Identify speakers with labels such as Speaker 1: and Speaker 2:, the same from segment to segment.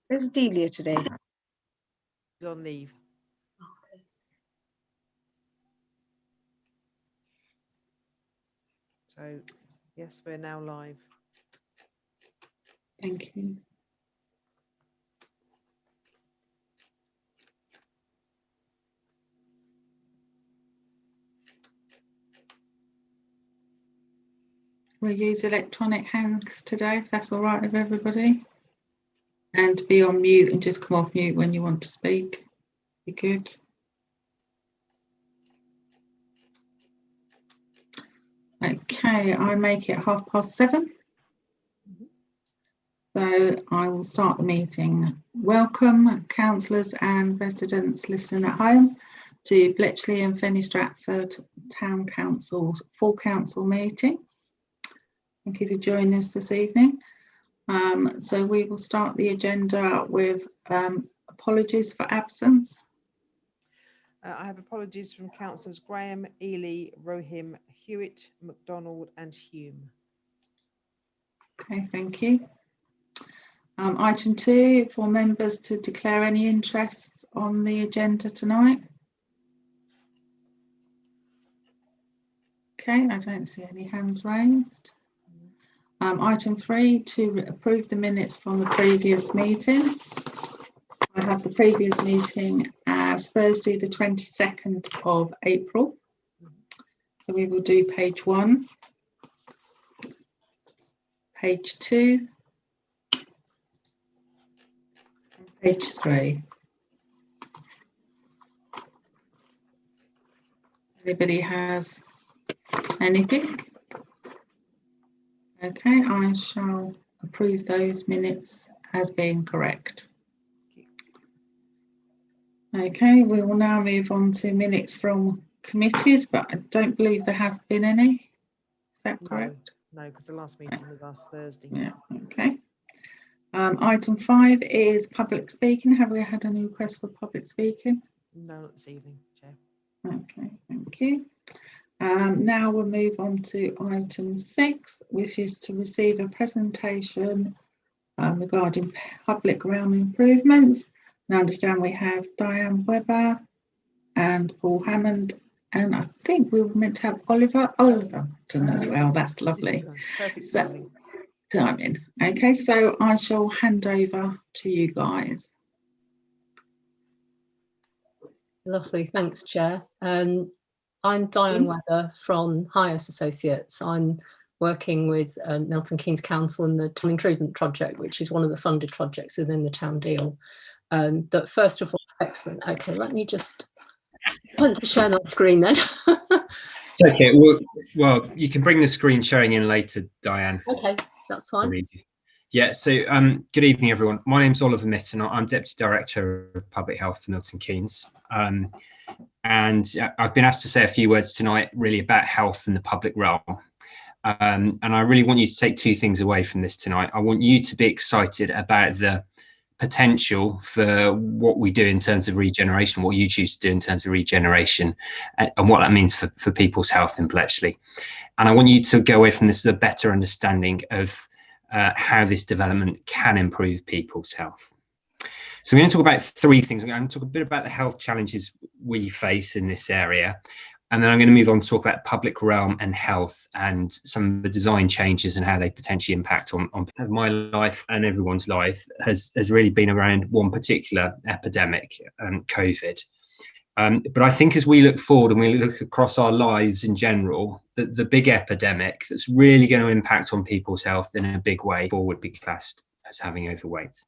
Speaker 1: Where's Delia today?
Speaker 2: She's on leave. So, yes, we're now live.
Speaker 3: Thank you. We'll use electronic hands today, if that's all right with everybody. And be on mute and just come off mute when you want to speak. Be good. Okay, I make it 7:30. So I will start the meeting. Welcome, councillors and residents listening at home to Bletchley and Fenny Stratford Town Council's full council meeting. Thank you for joining us this evening. So we will start the agenda with apologies for absence.
Speaker 2: I have apologies from councillors Graham, Ely, Rohim, Hewitt, McDonald and Hume.
Speaker 3: Okay, thank you. Item 2, for members to declare any interests on the agenda tonight. Okay, I don't see any hands raised. Item 3, to approve the minutes from the previous meeting. I have the previous meeting as Thursday the 22nd of April. So we will do page 1, page 2, and page 3. Anybody has anything? Okay, I shall approve those minutes as being correct. Okay, we will now move on to minutes from committees, but I don't believe there has been any. Is that correct?
Speaker 2: No, because the last meeting was last Thursday.
Speaker 3: Yeah, okay. Item 5 is public speaking. Have we had any requests for public speaking?
Speaker 2: No, not this evening, Chair.
Speaker 3: Okay, thank you. Now we'll move on to item 6, which is to receive a presentation regarding public realm improvements. And I understand we have Diane Webber and Paul Hammond, and I think we were meant to have Oliver as well. That's lovely.
Speaker 2: Perfect
Speaker 3: timing. Okay, so I shall hand over to you guys.
Speaker 4: Lovely, thanks, Chair. I'm Diane Weather from Hyas Associates. I'm working with Milton Keynes Council and the Town Improvement Project, which is one of the funded projects within the Town Deal. That first of all, excellent. Okay, let me just want to share my screen then.
Speaker 5: Okay, well, you can bring the screen sharing in later, Diane.
Speaker 4: Okay, that's fine.
Speaker 5: Yeah, so good evening, everyone. My name's Oliver Mitten. I'm Deputy Director of Public Health for Milton Keynes. And I've been asked to say a few words tonight really about health in the public realm. And I really want you to take 2 things away from this tonight. I want you to be excited about the potential for what we do in terms of regeneration, what you choose to do in terms of regeneration, and what that means for people's health in Bletchley. And I want you to go away from this with a better understanding of how this development can improve people's health. So we're going to talk about 3 things. I'm going to talk a bit about the health challenges we face in this area, and then I'm going to move on to talk about public realm and health and some of the design changes and how they potentially impact on my life and everyone's life has really been around one particular epidemic, COVID. But I think as we look forward and we look across our lives in general, the big epidemic that's really going to impact on people's health in a big way would be classed as having overweight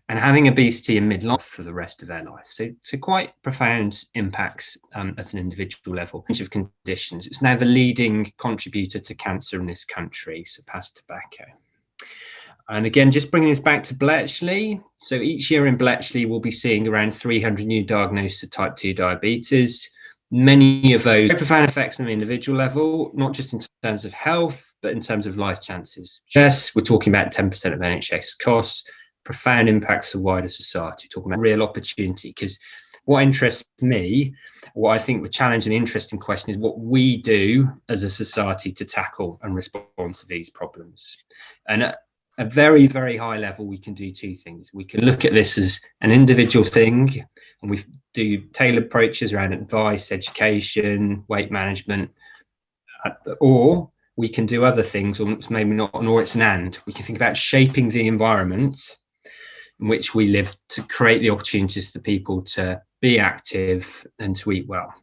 Speaker 5: and having obesity in midlife for the rest of their life. So quite profound impacts at an individual level. A range of conditions. It's now the leading contributor to cancer in this country, surpassed tobacco. And again, just bringing this back to Bletchley. So each year in Bletchley, we'll be seeing around 300 new diagnoses of type 2 diabetes. Many of those profound effects on the individual level, not just in terms of health, but in terms of life chances. Yes, we're talking about 10% of NHS costs, profound impacts to wider society. We're talking about real opportunity, because what interests me, what I think the challenge and interesting question is what we do as a society to tackle and respond to these problems. And a very, very high level, we can do two things. We can look at this as an individual thing, and we do tailored approaches around advice, education, weight management, or we can do other things, or it's maybe not, or it's an and. We can think about shaping the environment in which we live to create the opportunities for people to be active and to eat well.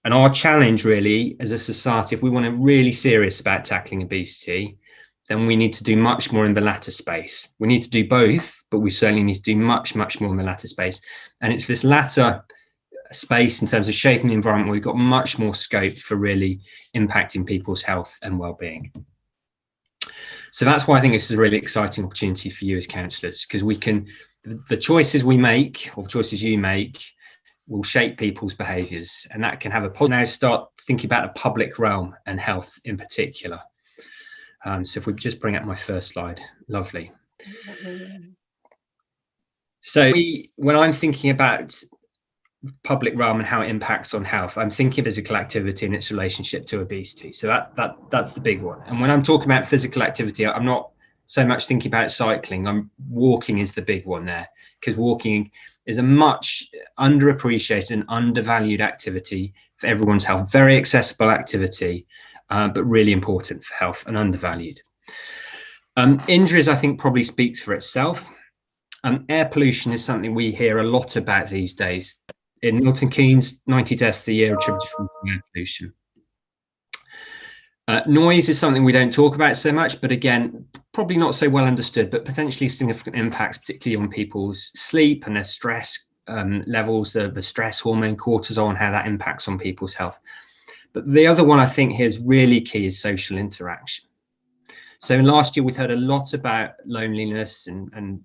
Speaker 5: And our challenge really as a society, if we want to really serious about tackling obesity, then we need to do much more in the latter space. We need to do both, but we certainly need to do much, much more in the latter space. And it's this latter space in terms of shaping the environment where we've got much more scope for really impacting people's health and well-being. So that's why I think this is a really exciting opportunity for you as councillors, because we can, the choices we make, or choices you make, will shape people's behaviours, and that can have a positive. Now start thinking about the public realm and health in particular. So if we just bring up my first slide, lovely. So when I'm thinking about public realm and how it impacts on health, I'm thinking physical activity and its relationship to obesity. So that's the big one. And when I'm talking about physical activity, I'm not so much thinking about cycling. Walking is the big one there, because walking is a much underappreciated and undervalued activity for everyone's health. Very accessible activity, but really important for health and undervalued. Injuries, I think, probably speaks for itself. Air pollution is something we hear a lot about these days. In Milton Keynes, 90 deaths a year attributed to air pollution. Noise is something we don't talk about so much, but again, probably not so well understood, but potentially significant impacts, particularly on people's sleep and their stress levels, the stress hormone cortisol, and how that impacts on people's health. But the other one I think here is really key is social interaction. So last year, we've heard a lot about loneliness and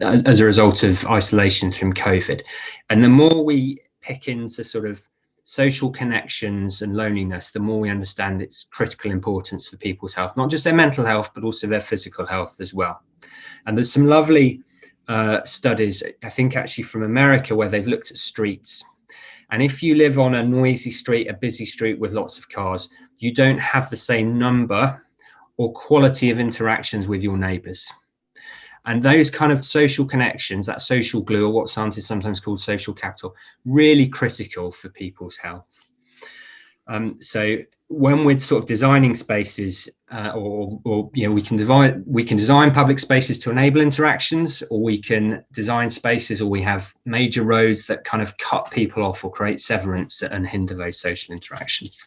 Speaker 5: as a result of isolation from COVID. And the more we pick into sort of social connections and loneliness, the more we understand its critical importance for people's health, not just their mental health, but also their physical health as well. And there's some lovely studies, I think actually from America, where they've looked at streets. And if you live on a noisy street, a busy street with lots of cars, you don't have the same number or quality of interactions with your neighbours. And those kind of social connections, that social glue, or what scientists sometimes call social capital, really critical for people's health. So when we're sort of designing spaces, or you know, we can design public spaces to enable interactions, or we can design spaces, or we have major roads that kind of cut people off or create severance and hinder those social interactions.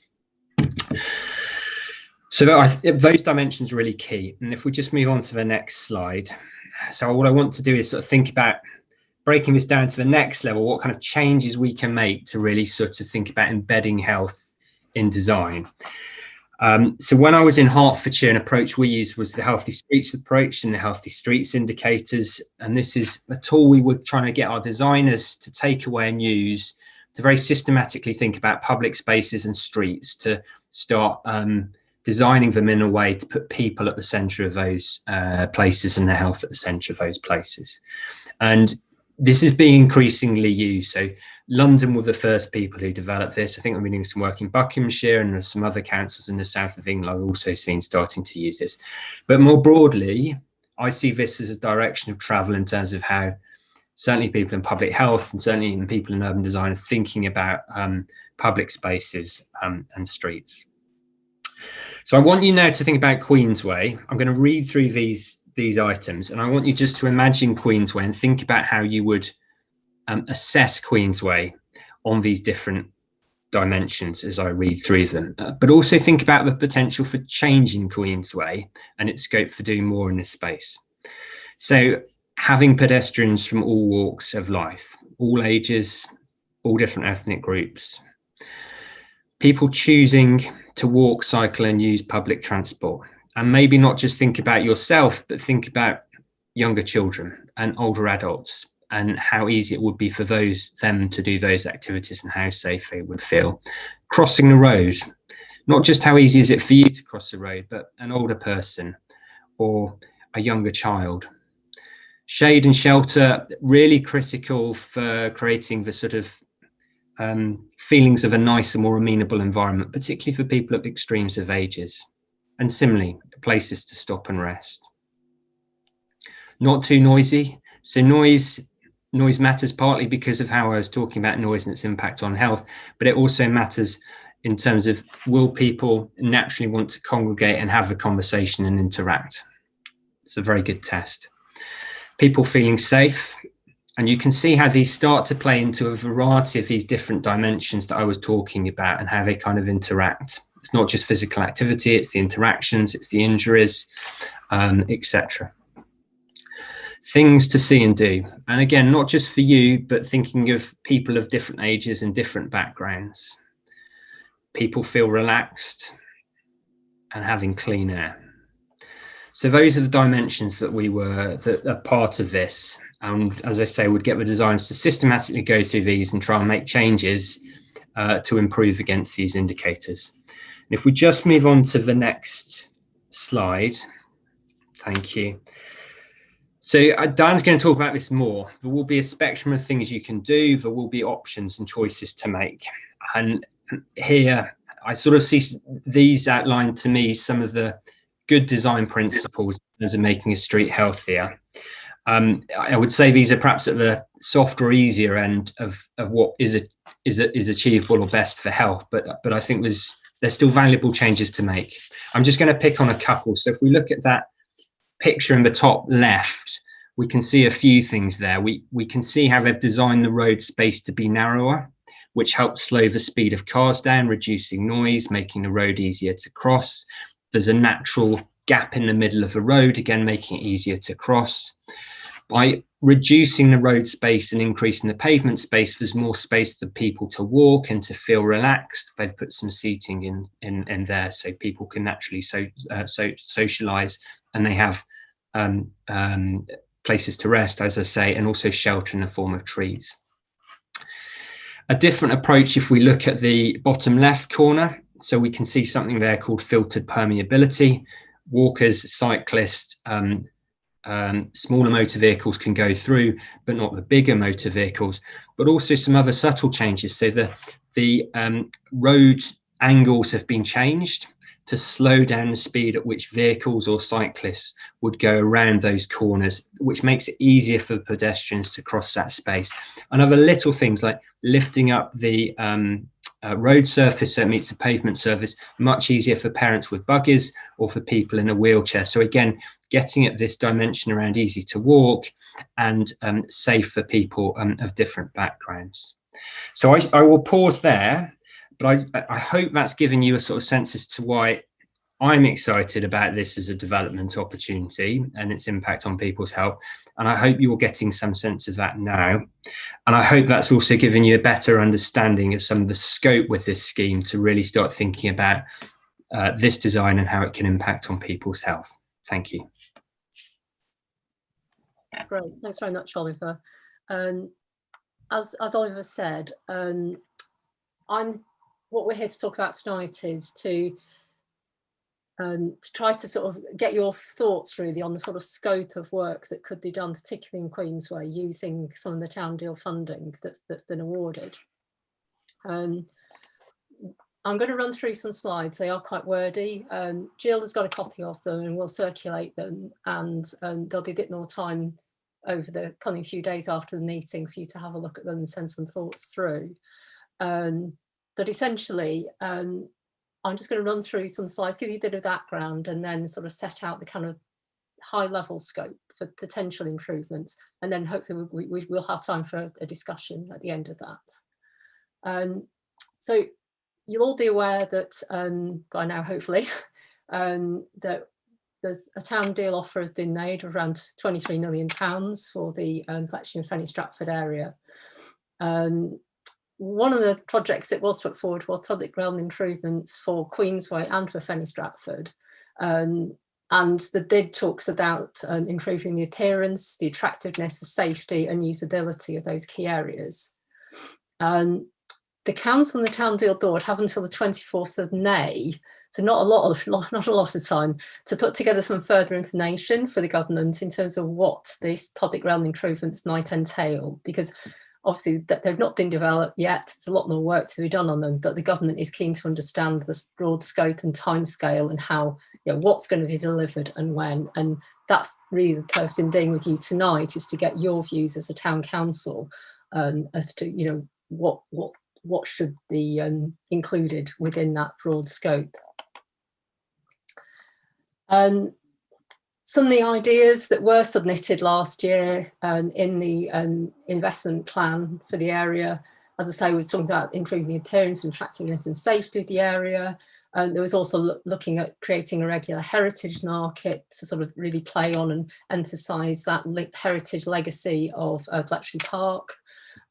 Speaker 5: So those dimensions are really key. And if we just move on to the next slide. So what I want to do is sort of think about breaking this down to the next level, what kind of changes we can make to really sort of think about embedding health in design. So when I was in Hertfordshire, an approach we used was the Healthy Streets approach and the Healthy Streets indicators. And this is a tool we were trying to get our designers to take away and use to very systematically think about public spaces and streets, to start designing them in a way to put people at the centre of those places and their health at the centre of those places. And this is being increasingly used. So London were the first people who developed this. I think we're doing some work in Buckinghamshire, and there's some other councils in the south of England I've also seen starting to use this. But more broadly, I see this as a direction of travel in terms of how certainly people in public health and certainly even people in urban design are thinking about public spaces and streets. So I want you now to think about Queensway. I'm going to read through these items, and I want you just to imagine Queensway and think about how you would assess Queensway on these different dimensions as I read through them, but also think about the potential for changing Queensway and its scope for doing more in this space. So having pedestrians from all walks of life, all ages, all different ethnic groups, people choosing to walk, cycle and use public transport, and maybe not just think about yourself, but think about younger children and older adults and how easy it would be for them to do those activities and how safe they would feel. Crossing the road, not just how easy is it for you to cross the road, but an older person or a younger child. Shade and shelter, really critical for creating the sort of feelings of a nicer, more amenable environment, particularly for people at extremes of ages. and similarly, places to stop and rest. Not too noisy. So noise matters partly because of how I was talking about noise and its impact on health, but it also matters in terms of, will people naturally want to congregate and have a conversation and interact? It's a very good test. People feeling safe. And you can see how these start to play into a variety of these different dimensions that I was talking about and how they kind of interact. It's not just physical activity, it's the interactions, it's the injuries, etc. Things to see and do. And again, not just for you, but thinking of people of different ages and different backgrounds. People feel relaxed and having clean air. So those are the dimensions that are part of this. And as I say, we'd get the designers to systematically go through these and try and make changes to improve against these indicators. And if we just move on to the next slide, thank you. So Diane's going to talk about this more. There will be a spectrum of things you can do. There will be options and choices to make. And here I sort of see these outlined to me some of the good design principles in terms of making a street healthier. I would say these are perhaps at the softer, easier end of what is achievable or best for health, but I think there's still valuable changes to make. I'm just going to pick on a couple. So if we look at that picture in the top left, we can see a few things there. We can see how they've designed the road space to be narrower, which helps slow the speed of cars down, reducing noise, making the road easier to cross. There's a natural gap in the middle of the road, again, making it easier to cross. By reducing the road space and increasing the pavement space, there's more space for people to walk and to feel relaxed. They've put some seating in there so people can naturally socialize, and they have places to rest, as I say, and also shelter in the form of trees. A different approach, if we look at the bottom left corner, so we can see something there called filtered permeability. Walkers, cyclists, smaller motor vehicles can go through, but not the bigger motor vehicles, but also some other subtle changes. So the road angles have been changed to slow down the speed at which vehicles or cyclists would go around those corners, which makes it easier for pedestrians to cross that space. And other little things like lifting up the road surface so it meets the pavement surface, much easier for parents with buggies or for people in a wheelchair. So again, getting at this dimension around easy to walk and safe for people of different backgrounds. So I will pause there, but I hope that's given you a sort of sense as to why I'm excited about this as a development opportunity and its impact on people's health. And I hope you're getting some sense of that now. And I hope that's also given you a better understanding of some of the scope with this scheme to really start thinking about this design and how it can impact on people's health. Thank you.
Speaker 4: That's great. Thanks very much, Oliver. As Oliver said, what we're here to talk about tonight is to try to sort of get your thoughts really on the sort of scope of work that could be done, particularly in Queensway, using some of the town deal funding that's been awarded. I'm going to run through some slides. They are quite wordy. Jill has got a copy of them and we'll circulate them, and there'll be a bit more time over the coming few days after the meeting for you to have a look at them and send some thoughts through. But essentially, I'm just going to run through some slides, give you a bit of background, and then sort of set out the kind of high level scope for potential improvements. And then hopefully we will have time for a discussion at the end of that. So you'll all be aware that by now, hopefully, that there's a town deal offer has been made of around £23 million for the Fletching and Fenny Stratford area. One of the projects that was put forward was public realm improvements for Queensway and for Fenny Stratford. And the bid talks about improving the appearance, the attractiveness, the safety and usability of those key areas. The council and the town deal board have until the 24th of May, so not a lot of time, to put together some further information for the government in terms of what these public realm improvements might entail, because obviously that they've not been developed yet. There's a lot more work to be done on them, but the government is keen to understand the broad scope and timescale and how what's going to be delivered and when. And that's really the purpose in being with you tonight, is to get your views as a town council as to what should be included within that broad scope. Some of the ideas that were submitted last year in the investment plan for the area, as I say, was talking about improving the appearance and attractiveness and safety of the area. There was also looking at creating a regular heritage market to sort of really play on and emphasise that heritage legacy of Bletchley Park,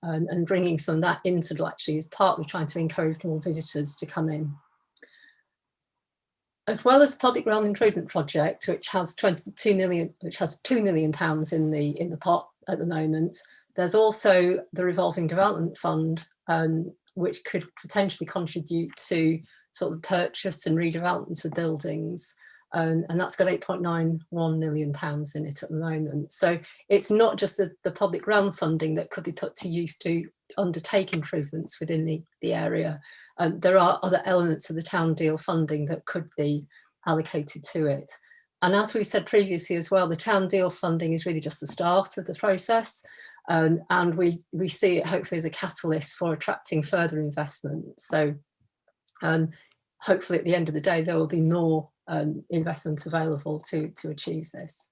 Speaker 4: and bringing some of that into Bletchley is partly trying to encourage more visitors to come in. As well as the Public Realm Improvement Project, which has 2 million in the pot at the moment, there's also the Revolving Development Fund, which could potentially contribute to sort of purchase and redevelopment of buildings, and that's got £8.91 million in it at the moment. So it's not just the Public Realm funding that could be put to use to undertake improvements within the area. There are other elements of the town deal funding that could be allocated to it. And as we said previously as well, the town deal funding is really just the start of the process. And we see it hopefully as a catalyst for attracting further investment. So hopefully at the end of the day, there will be more investment available to achieve this.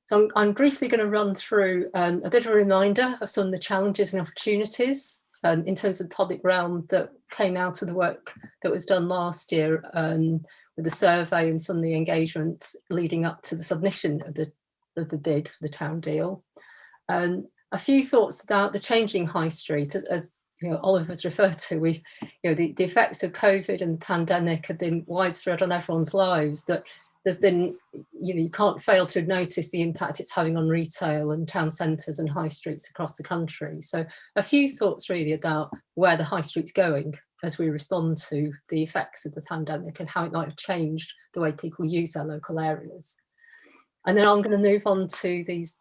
Speaker 4: So I'm briefly going to run through a bit of a reminder of some of the challenges and opportunities in terms of public realm that came out of the work that was done last year with the survey and some of the engagements leading up to the submission of the bid for the town deal. A few thoughts about the changing high street. As Oliver's referred to, the effects of COVID and the pandemic have been widespread on everyone's lives. That there's been, you can't fail to notice the impact it's having on retail and town centres and high streets across the country. So a few thoughts really about where the high street's going as we respond to the effects of the pandemic and how it might have changed the way people use their local areas. And then I'm going to move on to these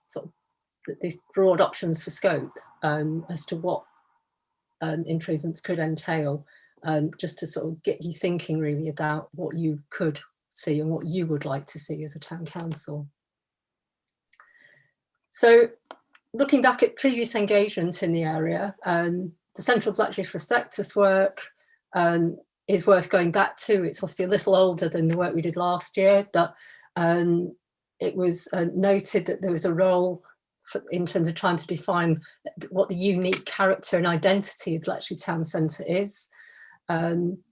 Speaker 4: broad options for scope as to what improvements could entail, just to sort of get you thinking really about what you could see and what you would like to see as a town council. So looking back at previous engagements in the area, the Central Bletchley Prospectus work is worth going back to. It's obviously a little older than the work we did last year, but it was noted that there was a role in terms of trying to define what the unique character and identity of Bletchley Town Centre is,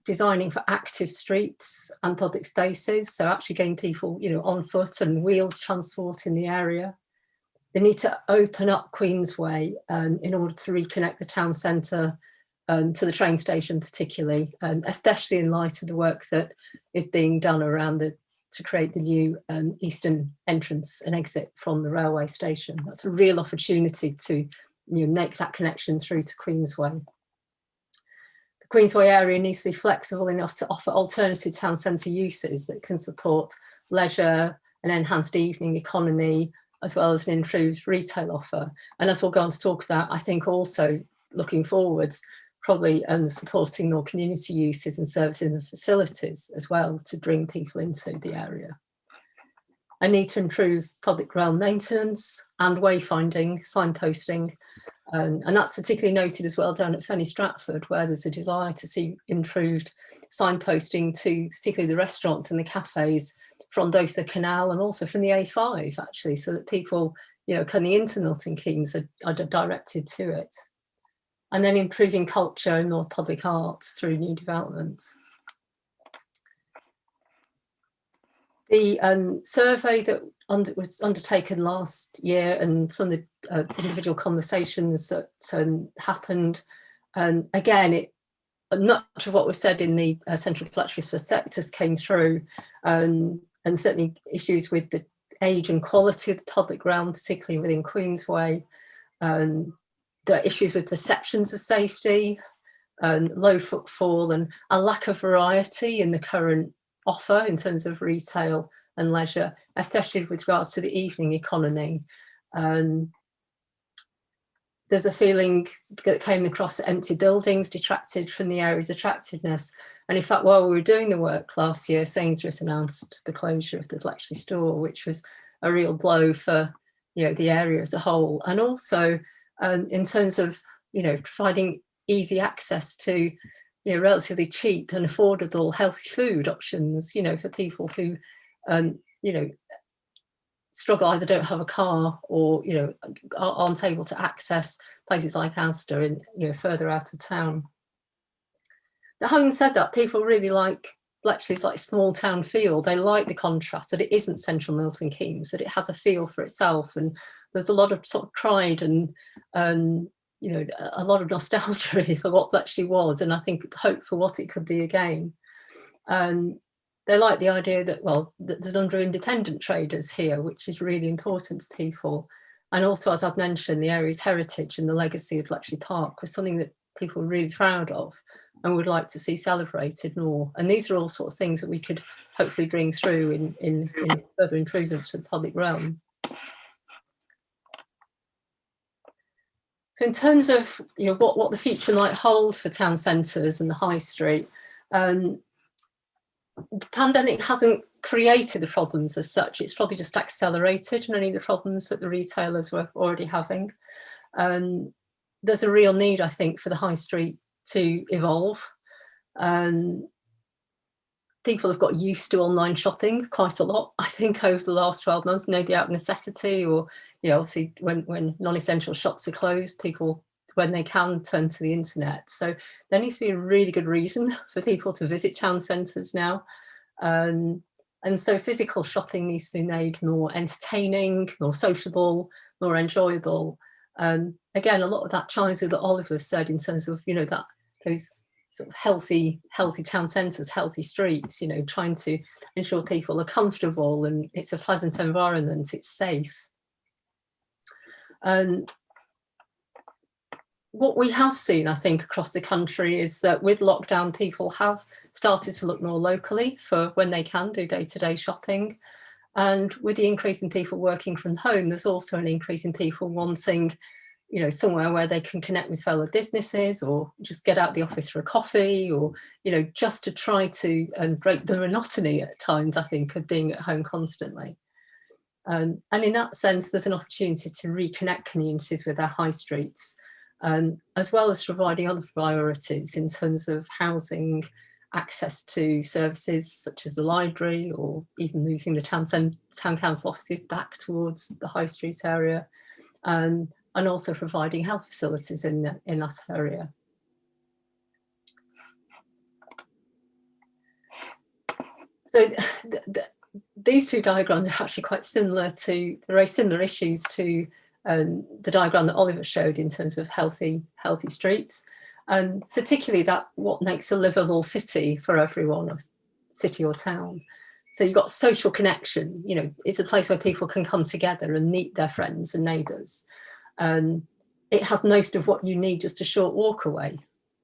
Speaker 4: designing for active streets and public spaces, so actually getting people on foot and wheeled transport in the area. They need to open up Queensway in order to reconnect the town centre to the train station particularly, especially in light of the work that is being done around to create the new eastern entrance and exit from the railway station. That's a real opportunity to make that connection through to Queensway. The Queensway area needs to be flexible enough to offer alternative town centre uses that can support leisure, an enhanced evening economy, as well as an improved retail offer. And as we'll go on to talk about, I think also looking forwards, probably supporting more community uses and services and facilities as well to bring people into the area. I need to improve public realm maintenance and wayfinding, signposting, and that's particularly noted as well down at Fenny Stratford, where there's a desire to see improved signposting to particularly the restaurants and the cafes from both the canal and also from the A5 actually, so that people coming into Milton Keynes are directed to it. And then improving culture and more public arts through new developments. The survey that was undertaken last year and some of the individual conversations that happened, again, much of what was said in the Central Bletchley Prospectus came through, and certainly issues with the age and quality of the public realm, particularly within Queensway. There are issues with perceptions of safety, low footfall and a lack of variety in the current offer in terms of retail and leisure, especially with regards to the evening economy. There's a feeling that came across that empty buildings detracted from the area's attractiveness. And in fact, while we were doing the work last year, Sainsbury's announced the closure of the Bletchley store, which was a real blow for, you know, the area as a whole. And also in terms of, you know, providing easy access to, you know, relatively cheap and affordable healthy food options, you know, for people who, you know, struggle, either don't have a car or, you know, aren't able to access places like Asda and, you know, further out of town. Now, having said that, people really like Bletchley's like small town feel. They like the contrast that it isn't central Milton Keynes, that it has a feel for itself, and there's a lot of sort of pride and you know, a lot of nostalgia really for what Bletchley was, and I think hope for what it could be again. They like the idea that, well, that there's under independent traders here, which is really important to people. And also, as I've mentioned, the area's heritage and the legacy of Bletchley Park was something that people were really proud of and would like to see celebrated more. And these are all sort of things that we could hopefully bring through in further improvements to the public realm. So in terms of, you know, what the future might hold for town centres and the high street, the pandemic hasn't created the problems as such. It's probably just accelerated many of the problems that the retailers were already having. There's a real need, I think, for the high street to evolve. People have got used to online shopping quite a lot, I think, over the last 12 months, maybe out of necessity, or, you know, obviously when non-essential shops are closed, people, when they can, turn to the internet. So there needs to be a really good reason for people to visit town centres now. And so physical shopping needs to be made more entertaining, more sociable, more enjoyable. Again, a lot of that chimes with what Oliver said in terms of, you know, that those sort of healthy town centres, healthy streets, you know, trying to ensure people are comfortable and it's a pleasant environment, it's safe. And what we have seen, I think, across the country is that with lockdown, people have started to look more locally for when they can do day-to-day shopping. And with the increase in people working from home, there's also an increase in people wanting, you know, somewhere where they can connect with fellow businesses or just get out the office for a coffee, or, you know, just to try to break the monotony at times, I think, of being at home constantly. And in that sense, there's an opportunity to reconnect communities with their high streets, as well as providing other priorities in terms of housing, access to services such as the library, or even moving the town council offices back towards the high street area, and also providing health facilities in that area. So these two diagrams are actually quite similar to, very similar issues to the diagram that Oliver showed in terms of healthy streets, and particularly that what makes a livable city for everyone, a city or town. So you've got social connection, you know, it's a place where people can come together and meet their friends and neighbours. It has most of what you need just a short walk away.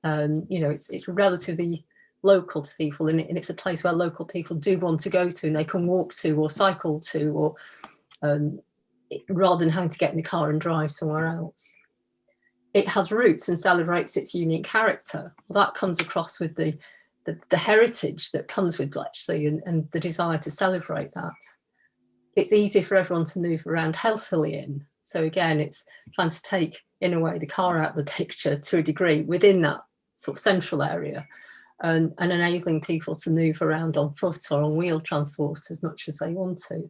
Speaker 4: You know, it's relatively local to people, and it's a place where local people do want to go to and they can walk to or cycle to, or rather than having to get in the car and drive somewhere else. It has roots and celebrates its unique character. Well, that comes across with the heritage that comes with Bletchley and the desire to celebrate that. It's easy for everyone to move around healthily in. So again, it's trying to take, in a way, the car out of the picture to a degree within that sort of central area, and enabling people to move around on foot or on wheeled transport as much as they want to.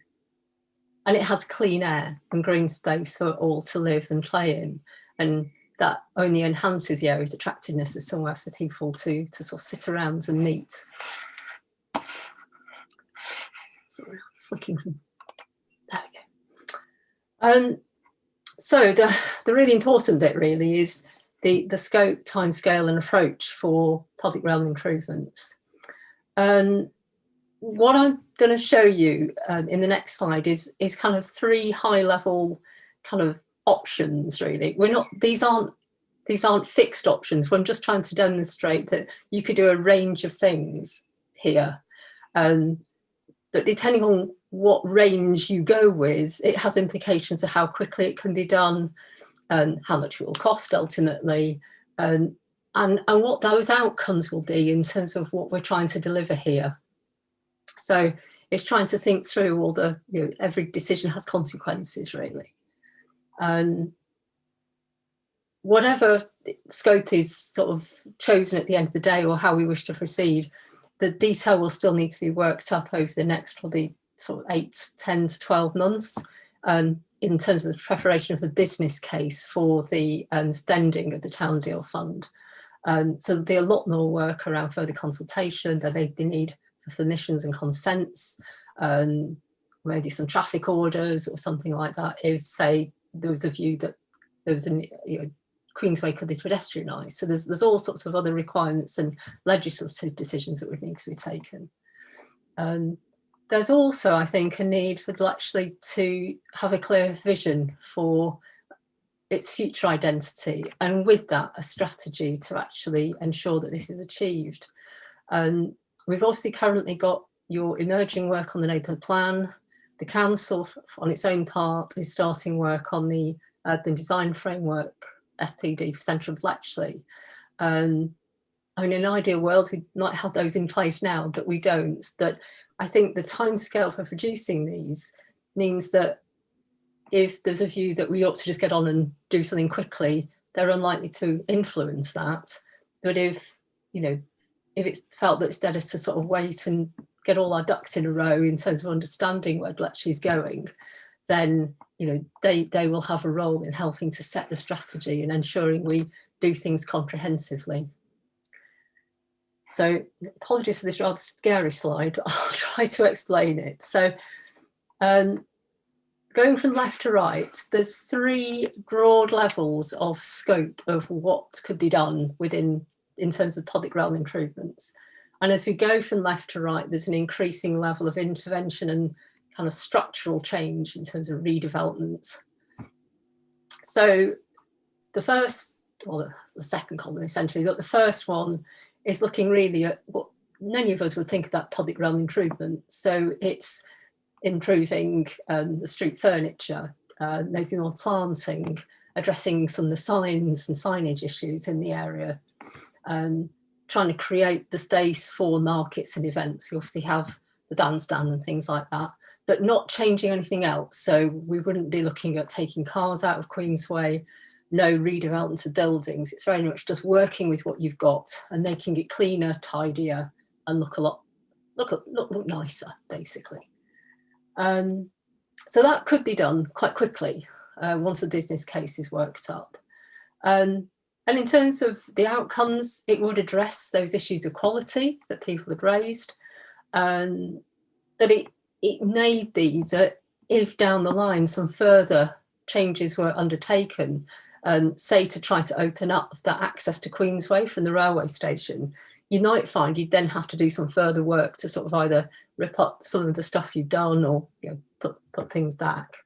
Speaker 4: And it has clean air and green space for all to live and play in. And that only enhances the area's attractiveness as somewhere for people to sort of sit around and meet. Sorry, I'm flicking from, there we go. So the really important bit really is the scope, timescale and approach for public realm improvements. What I'm going to show you in the next slide is kind of three high level kind of options really. These aren't fixed options. I'm just trying to demonstrate that you could do a range of things here. That depending on what range you go with, it has implications of how quickly it can be done and how much it will cost ultimately. And and what those outcomes will be in terms of what we're trying to deliver here. So it's trying to think through all the, every decision has consequences, really. And whatever scope is sort of chosen at the end of the day, or how we wish to proceed, the detail will still need to be worked out over the next probably sort of 8, 10 to 12 months in terms of the preparation of the business case for the spending of the Town Deal Fund. So there'll be a lot more work around further consultation that they need for permissions and consents, maybe some traffic orders or something like that, if, say, there was a view that there was Queensway could be pedestrianised. So there's all sorts of other requirements and legislative decisions that would need to be taken. There's also, I think, a need for Bletchley to have a clear vision for its future identity, and with that, a strategy to actually ensure that this is achieved. We've obviously currently got your emerging work on the neighbourhood plan. The council, on its own part, is starting work on the design framework STD for Centre of Bletchley. I mean, in an ideal world, we might have those in place now, but we don't. That I think the timescale for producing these means that if there's a view that we ought to just get on and do something quickly, they're unlikely to influence that. But if it's felt that it's better to sort of wait and get all our ducks in a row in terms of understanding where Bletchley's going, then they will have a role in helping to set the strategy and ensuring we do things comprehensively. So apologies for this rather scary slide, but I'll try to explain it. So going from left to right, there's 3 broad levels of scope of what could be done in terms of public realm improvements. And as we go from left to right, there's an increasing level of intervention and kind of structural change in terms of redevelopment. So the second column essentially, but the first one is looking really at what many of us would think of that public realm improvement. So it's improving the street furniture, maybe more planting, addressing some of the signs and signage issues in the area, and trying to create the space for markets and events. You obviously have the bandstand and things like that, but not changing anything else. So we wouldn't be looking at taking cars out of Queensway, no redevelopment of buildings. It's very much just working with what you've got and making it cleaner, tidier, and look nicer, basically. So that could be done quite quickly once the business case is worked up. And in terms of the outcomes, it would address those issues of quality that people have raised. That it may be that if down the line some further changes were undertaken, say to try to open up that access to Queensway from the railway station, you might find you'd then have to do some further work to sort of either rip up some of the stuff you've done or put things back.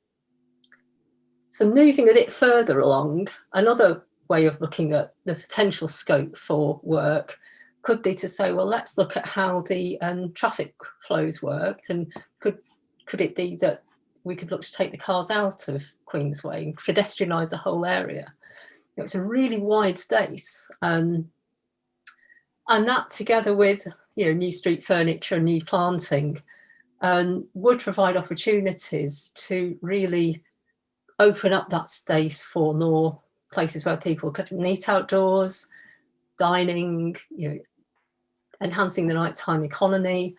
Speaker 4: So moving a bit further along, another way of looking at the potential scope for work could be to say, well, let's look at how the traffic flows work, and could it be that we could look to take the cars out of Queensway and pedestrianise the whole area? It's a really wide space, and that together with new street furniture and new planting would provide opportunities to really open up that space for more places where people could meet outdoors, dining, enhancing the nighttime economy,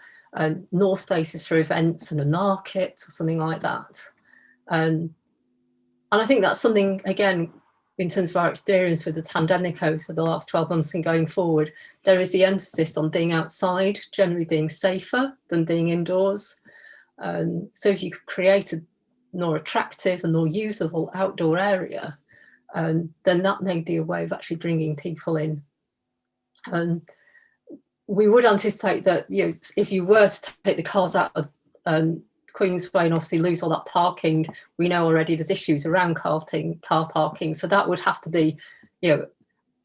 Speaker 4: more spaces for events and a market or something like that. And I think that's something, again, in terms of our experience with the pandemic over the last 12 months and going forward, there is the emphasis on being outside, generally being safer than being indoors. So if you could create a more attractive and more usable outdoor area, then that may be a way of actually bringing people in. And we would anticipate that if you were to take the cars out of Queensway and obviously lose all that parking, we know already there's issues around car parking, so that would have to be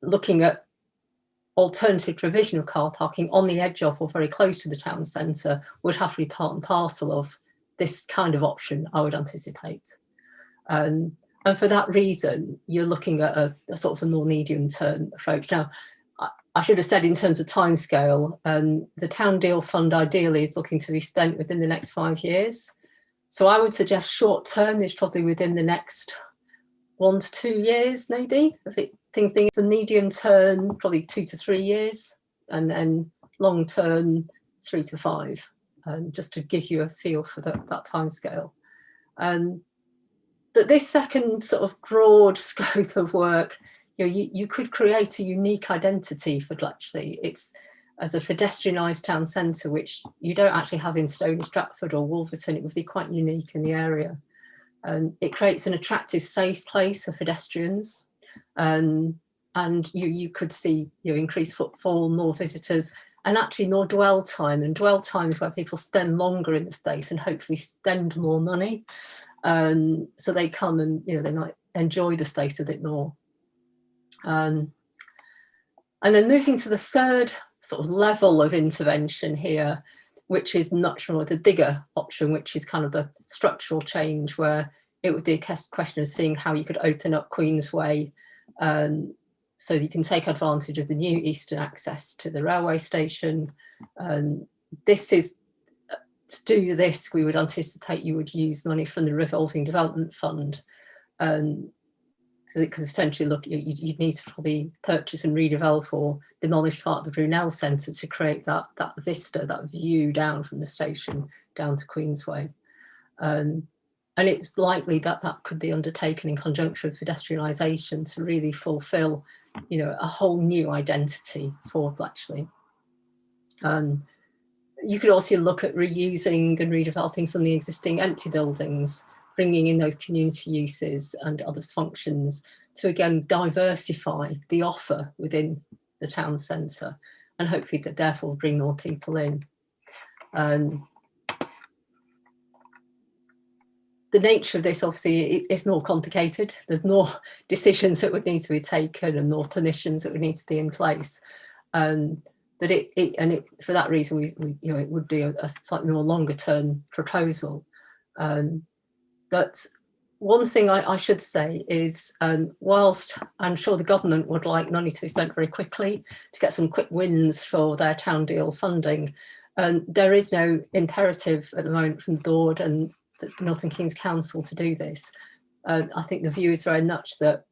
Speaker 4: looking at alternative provision of car parking on the edge of or very close to the town centre would have to be part and parcel of this kind of option, I would anticipate. And for that reason, you're looking at a sort of a more medium-term approach. Now, I should have said in terms of timescale, the Town Deal Fund ideally is looking to be spent within the next 5 years. So I would suggest short term is probably within the next 1 to 2 years, maybe. I think it's a medium term, probably 2 to 3 years, and then long term 3 to 5, just to give you a feel for that timescale. But this second sort of broad scope of work, you could create a unique identity for Bletchley. It's as a pedestrianised town centre, which you don't actually have in Stony Stratford or Wolverton. It would be quite unique in the area. It creates an attractive, safe place for pedestrians. And you could see increased footfall, more visitors, and actually more dwell time. And dwell time is where people spend longer in the space and hopefully spend more money. So they come and they might enjoy the space a bit more. And then moving to the third sort of level of intervention here, which is much more the bigger option, which is kind of the structural change, where it would be a question of seeing how you could open up Queensway so you can take advantage of the new eastern access to the railway station. To do this, we would anticipate you would use money from the Revolving Development Fund. So it could essentially look, you'd need to probably purchase and redevelop or demolish part of the Brunel Centre to create that vista, that view down from the station down to Queensway. And it's likely that could be undertaken in conjunction with pedestrianisation to really fulfil, a whole new identity for Bletchley. You could also look at reusing and redeveloping some of the existing empty buildings, bringing in those community uses and other functions to again diversify the offer within the town centre, and hopefully that therefore bring more people in. The nature of this obviously is more complicated. There's more decisions that would need to be taken and more clinicians that would need to be in place. For that reason, it would be a slightly more longer term proposal. But one thing I should say is, whilst I'm sure the government would like money to be spent very quickly to get some quick wins for their Town Deal funding, there is no imperative at the moment from the board and the Milton Keynes Council to do this. I think the view is very much that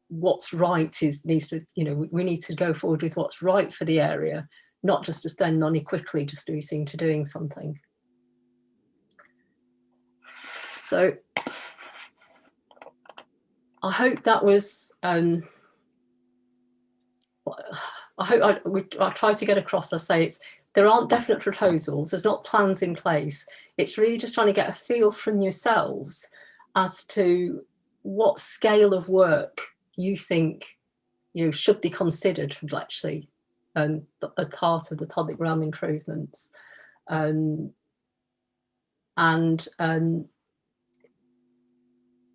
Speaker 4: what's right we need to go forward with what's right for the area, not just to spend money quickly just to be seen to doing something. So I hope that was, I tried to get across, there aren't definite proposals, there's not plans in place. It's really just trying to get a feel from yourselves as to what scale of work you think should be considered for Bletchley as part of the public realm improvements.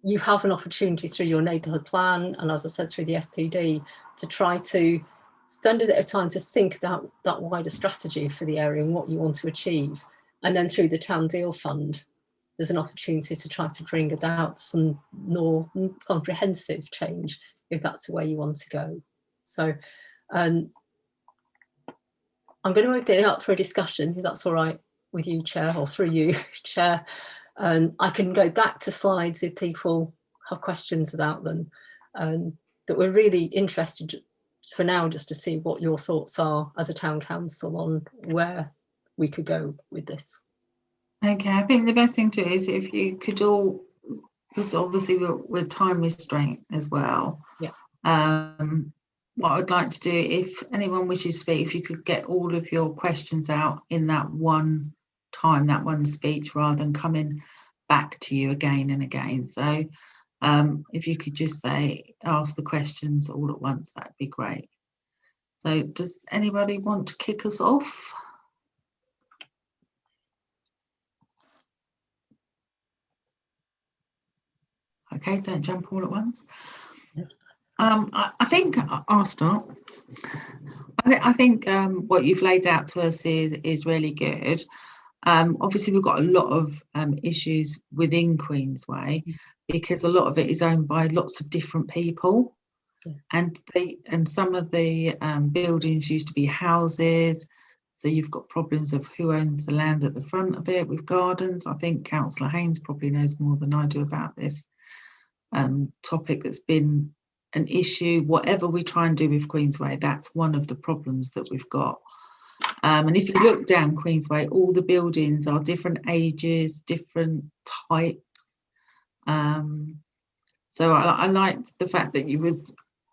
Speaker 4: You have an opportunity through your neighbourhood plan, and as I said, through the STD, to try to spend a bit of time to think about that wider strategy for the area and what you want to achieve. And then through the Town Deal Fund, there's an opportunity to try to bring about some more comprehensive change, if that's the way you want to go. So I'm going to open it up for a discussion, if that's all right with you, Chair, or through you, Chair. I can go back to slides if people have questions about them. But we're really interested for now just to see what your thoughts are as a town council on where we could go with this.
Speaker 3: Okay, I think the best thing to do is if you could all, because obviously we're time restraint as well. Yeah. What I'd like to do, if anyone wishes to speak, if you could get all of your questions out in that one time, that one speech, rather than coming back to you again and again. So if you could just ask the questions all at once, that'd be great. So does anybody want to kick us off? Okay, don't jump all at once. Yes. I think I'll start. I think what you've laid out to us is really good. Obviously, we've got a lot of issues within Queensway because a lot of it is owned by lots of different people.
Speaker 4: Yeah.
Speaker 3: And some of the buildings used to be houses, so you've got problems of who owns the land at the front of it with gardens. I think Councillor Haynes probably knows more than I do about this topic that's been an issue. Whatever we try and do with Queensway, that's one of the problems that we've got. And if you look down Queensway, all the buildings are different ages, different types. So I like the fact that you were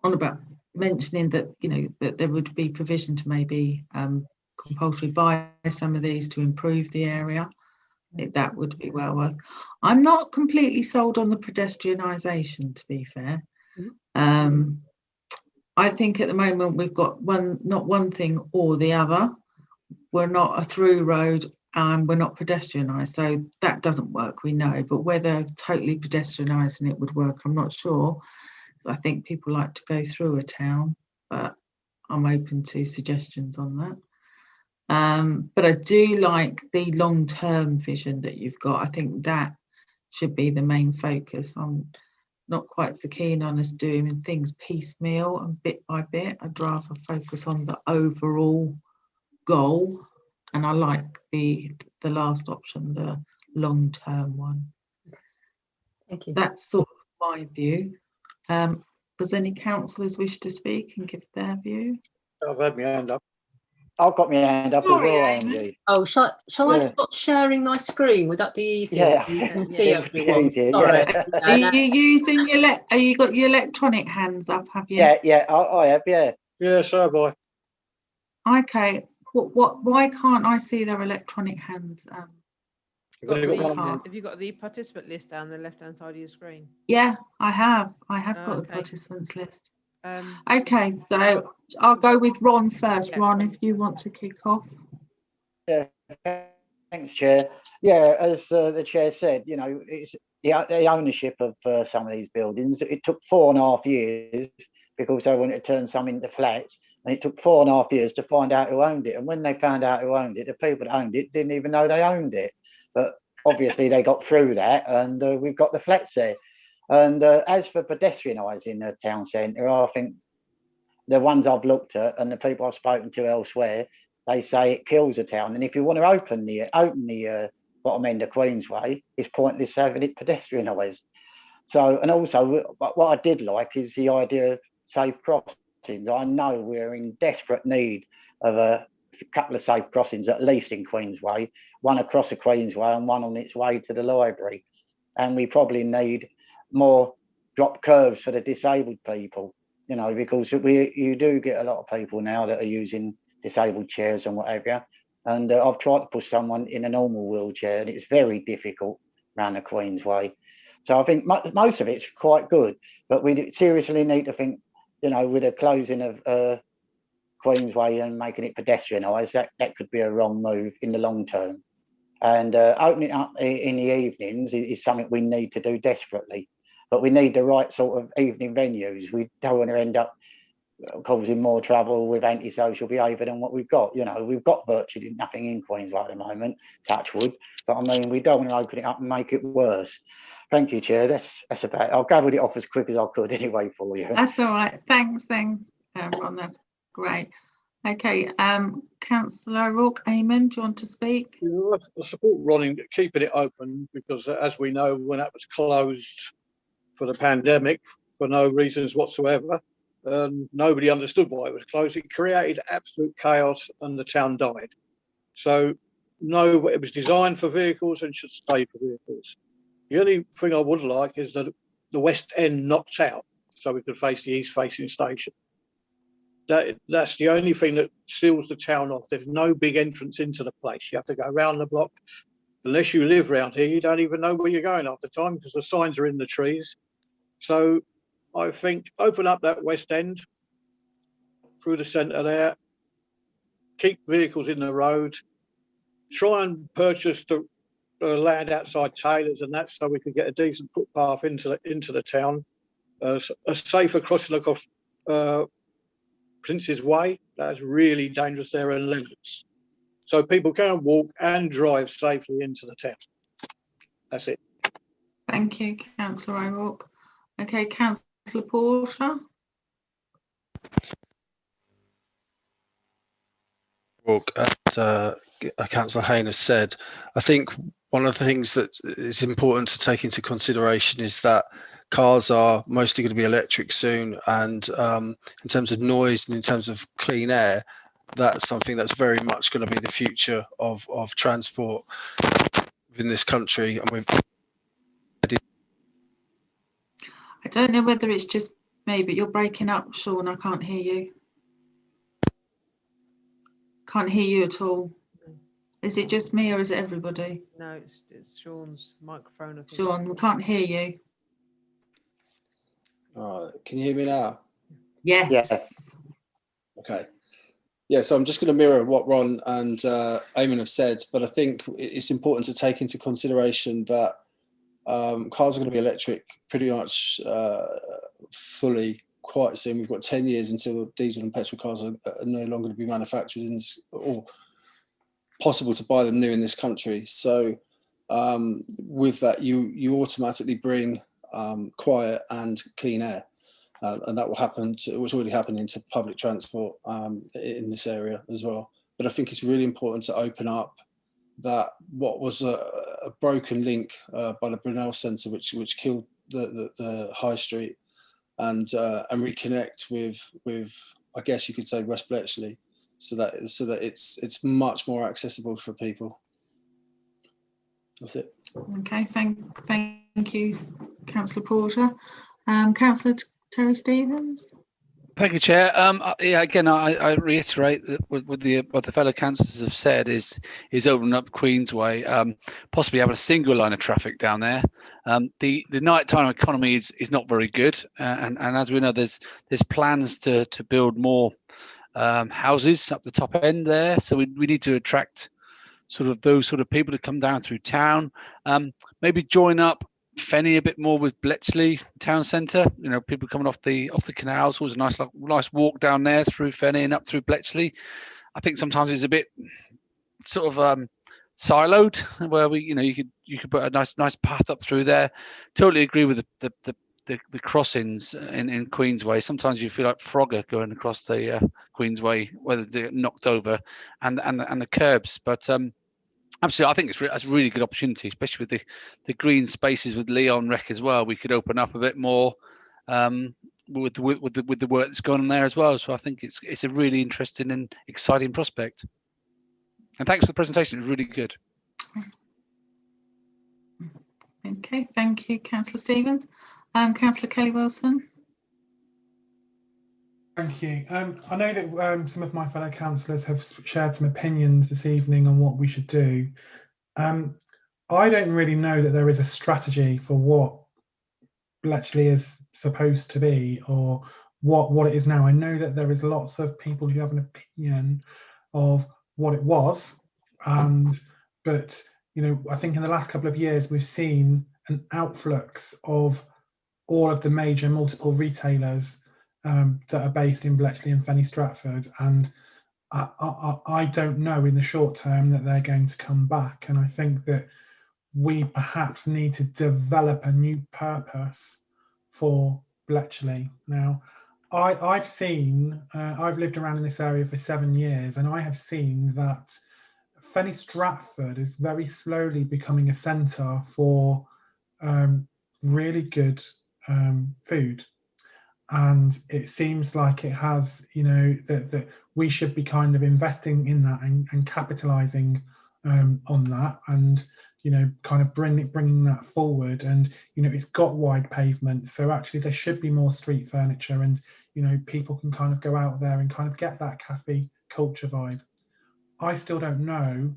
Speaker 3: on about mentioning that, you know, that there would be provision to maybe compulsory buy some of these to improve the area. That would be well worth. I'm not completely sold on the pedestrianisation, to be fair. I think at the moment we've got not one thing or the other. We're not a through road and we're not pedestrianised, so that doesn't work, we know. But whether totally pedestrianising it would work, I'm not sure. I think people like to go through a town, but I'm open to suggestions on that. But I do like the long-term vision that you've got. I think that should be the main focus. I'm not quite so keen on us doing things piecemeal and bit by bit. I'd rather focus on the overall goal, and I like the last option, the long-term one.
Speaker 4: Thank you.
Speaker 3: That's sort of my view. Does any councillors wish to speak and give their view?
Speaker 1: I've had my hand up.
Speaker 6: I've got my hand up
Speaker 3: Sorry,
Speaker 6: as well,
Speaker 3: Amy.
Speaker 6: Angie.
Speaker 4: Oh, shall I
Speaker 6: Yeah.
Speaker 4: stop sharing my screen? Would that be easier?
Speaker 6: Yeah.
Speaker 4: You can
Speaker 2: Yeah.
Speaker 4: see
Speaker 6: It would be
Speaker 4: everyone.
Speaker 6: easier,
Speaker 4: Sorry.
Speaker 6: yeah.
Speaker 3: Are you using your are you got your electronic hands up, have you?
Speaker 6: Yeah, I have, yeah.
Speaker 1: Yeah, so have I.
Speaker 3: Okay. Why can't I see their electronic hands?
Speaker 1: You've only got
Speaker 3: Got
Speaker 1: one.
Speaker 3: the-
Speaker 2: Have you got the participant list down the left-hand side of your screen?
Speaker 3: Yeah, I have got the
Speaker 2: Okay.
Speaker 3: participants list.
Speaker 2: Um,
Speaker 3: Okay, so I'll go with Ron first.
Speaker 2: Yeah,
Speaker 3: Ron,
Speaker 2: Ron.
Speaker 3: if you want to kick off.
Speaker 6: Yeah, thanks, Chair. Yeah, as the Chair said, you know, it's the ownership of some of these buildings. It took 4.5 years because they wanted to turn some into flats, and it took 4.5 years to find out who owned it. And when they found out who owned it, the people that owned it didn't even know they owned it. But obviously they got through that, and we've got the flats there. And as for pedestrianising the town centre, I think the ones I've looked at and the people I've spoken to elsewhere, they say it kills the town. And if you want to open the bottom end of Queensway, it's pointless having it pedestrianised. So, and also what I did like is the idea of safe crossings. I know we're in desperate need of a couple of safe crossings, at least in Queensway, one across the Queensway and one on its way to the library. And we probably need more drop curves for the disabled people, you know, because you do get a lot of people now that are using disabled chairs and whatever. And I've tried to push someone in a normal wheelchair, and it's very difficult around the Queensway. So I think most of it's quite good, but we seriously need to think, you know, with the closing of Queensway and making it pedestrianised, that could be a wrong move in the long term. And opening up in the evenings is something we need to do desperately, but we need the right sort of evening venues. We don't want to end up causing more trouble with antisocial behaviour than what we've got. You know, we've got virtually nothing in Queensway at the moment, touch wood, but I mean, we don't want to open it up and make it worse. Thank you, Chair. That's about it. I'll gavel it off as quick as I could anyway for you.
Speaker 3: That's all right. Thanks, then, Ron. That's great. Okay, Councillor O'Rourke, Eamon, do you want to speak?
Speaker 1: Yeah, I support Ron in keeping it open because, as we know, when that was closed for the pandemic for no reasons whatsoever, nobody understood why it was closed. It created absolute chaos and the town died. So, no, it was designed for vehicles and should stay for vehicles. The only thing I would like is that the west end knocked out so we could face the east-facing station. That's the only thing that seals the town off. There's no big entrance into the place. You have to go around the block. Unless you live around here, you don't even know where you're going half the time because the signs are in the trees. So I think open up that west end through the centre there, keep vehicles in the road, try and purchase the land outside Taylor's and that so we could get a decent footpath into the town, a safer crossing across Prince's Way. That's really dangerous there and levels. So people can walk and drive safely into the town. That's it.
Speaker 3: Thank you, Councillor O'Rourke. Okay, Councillor Porter.
Speaker 7: Councillor Hayne has said, I think one of the things that is important to take into consideration is that cars are mostly going to be electric soon, and in terms of noise and in terms of clean air, that's something that's very much going to be the future of transport in this country. And
Speaker 3: I don't know whether it's just me, but you're breaking up, Sean. I can't hear you. Can't hear you at all. Is it just me or is it everybody?
Speaker 2: No, it's Sean's microphone. I think.
Speaker 3: Sean, we can't hear you.
Speaker 7: all right, can you hear me now?
Speaker 3: Yes.
Speaker 6: Yes.
Speaker 7: Okay. Yeah, so I'm just going to mirror what Ron and Eamon have said, but I think it's important to take into consideration that cars are going to be electric pretty much fully quite soon. We've got 10 years until diesel and petrol cars are no longer to be manufactured in this, or possible to buy them new in this country. So with that, you automatically bring quiet and clean air. And that will happen to, which already happening to public transport in this area as well. But I think it's really important to open up that what was a broken link by the Brunel Centre, which killed the high street, and reconnect with I guess you could say West Bletchley, so that it's much more accessible for people. That's it.
Speaker 3: Okay, thank you, Councillor Porter. Councillor Terry Stevens.
Speaker 8: Thank you, Chair. Yeah, again, I reiterate that what the fellow councillors have said is opening up Queensway, possibly having a single line of traffic down there. The nighttime economy is not very good, and as we know, there's plans to build more houses up the top end there. So we need to attract sort of those sort of people to come down through town. Maybe join up Fenny a bit more with Bletchley town centre. You know, people coming off the canals. Always a nice walk down there through Fenny and up through Bletchley. I think sometimes it's a bit sort of siloed, where you could put a nice path up through there. Totally agree with the crossings in Queensway. Sometimes you feel like Frogger going across the Queensway, whether they're knocked over, and the curbs, but. Absolutely, I think it's a really good opportunity, especially with the green spaces with Leon Rec as well. We could open up a bit more with the work that's going on there as well. So I think it's a really interesting and exciting prospect. And thanks for the presentation; it was really good.
Speaker 3: Okay, thank you, Councillor Stevens. Councillor Kelly Wilson.
Speaker 9: Thank you. I know that some of my fellow councillors have shared some opinions this evening on what we should do. I don't really know that there is a strategy for what Bletchley is supposed to be, or what it is now. I know that there is lots of people who have an opinion of what it was, but I think in the last couple of years we've seen an outflux of all of the major multiple retailers that are based in Bletchley and Fenny Stratford, and I don't know in the short term that they're going to come back. And I think that we perhaps need to develop a new purpose for Bletchley. Now, I've seen, I've lived around in this area for 7 years, and I have seen that Fenny Stratford is very slowly becoming a centre for really good food. And it seems like it has, that we should be kind of investing in that and capitalising on that, and kind of bringing that forward. And it's got wide pavement, so actually there should be more street furniture, and people can kind of go out there and kind of get that cafe culture vibe. I still don't know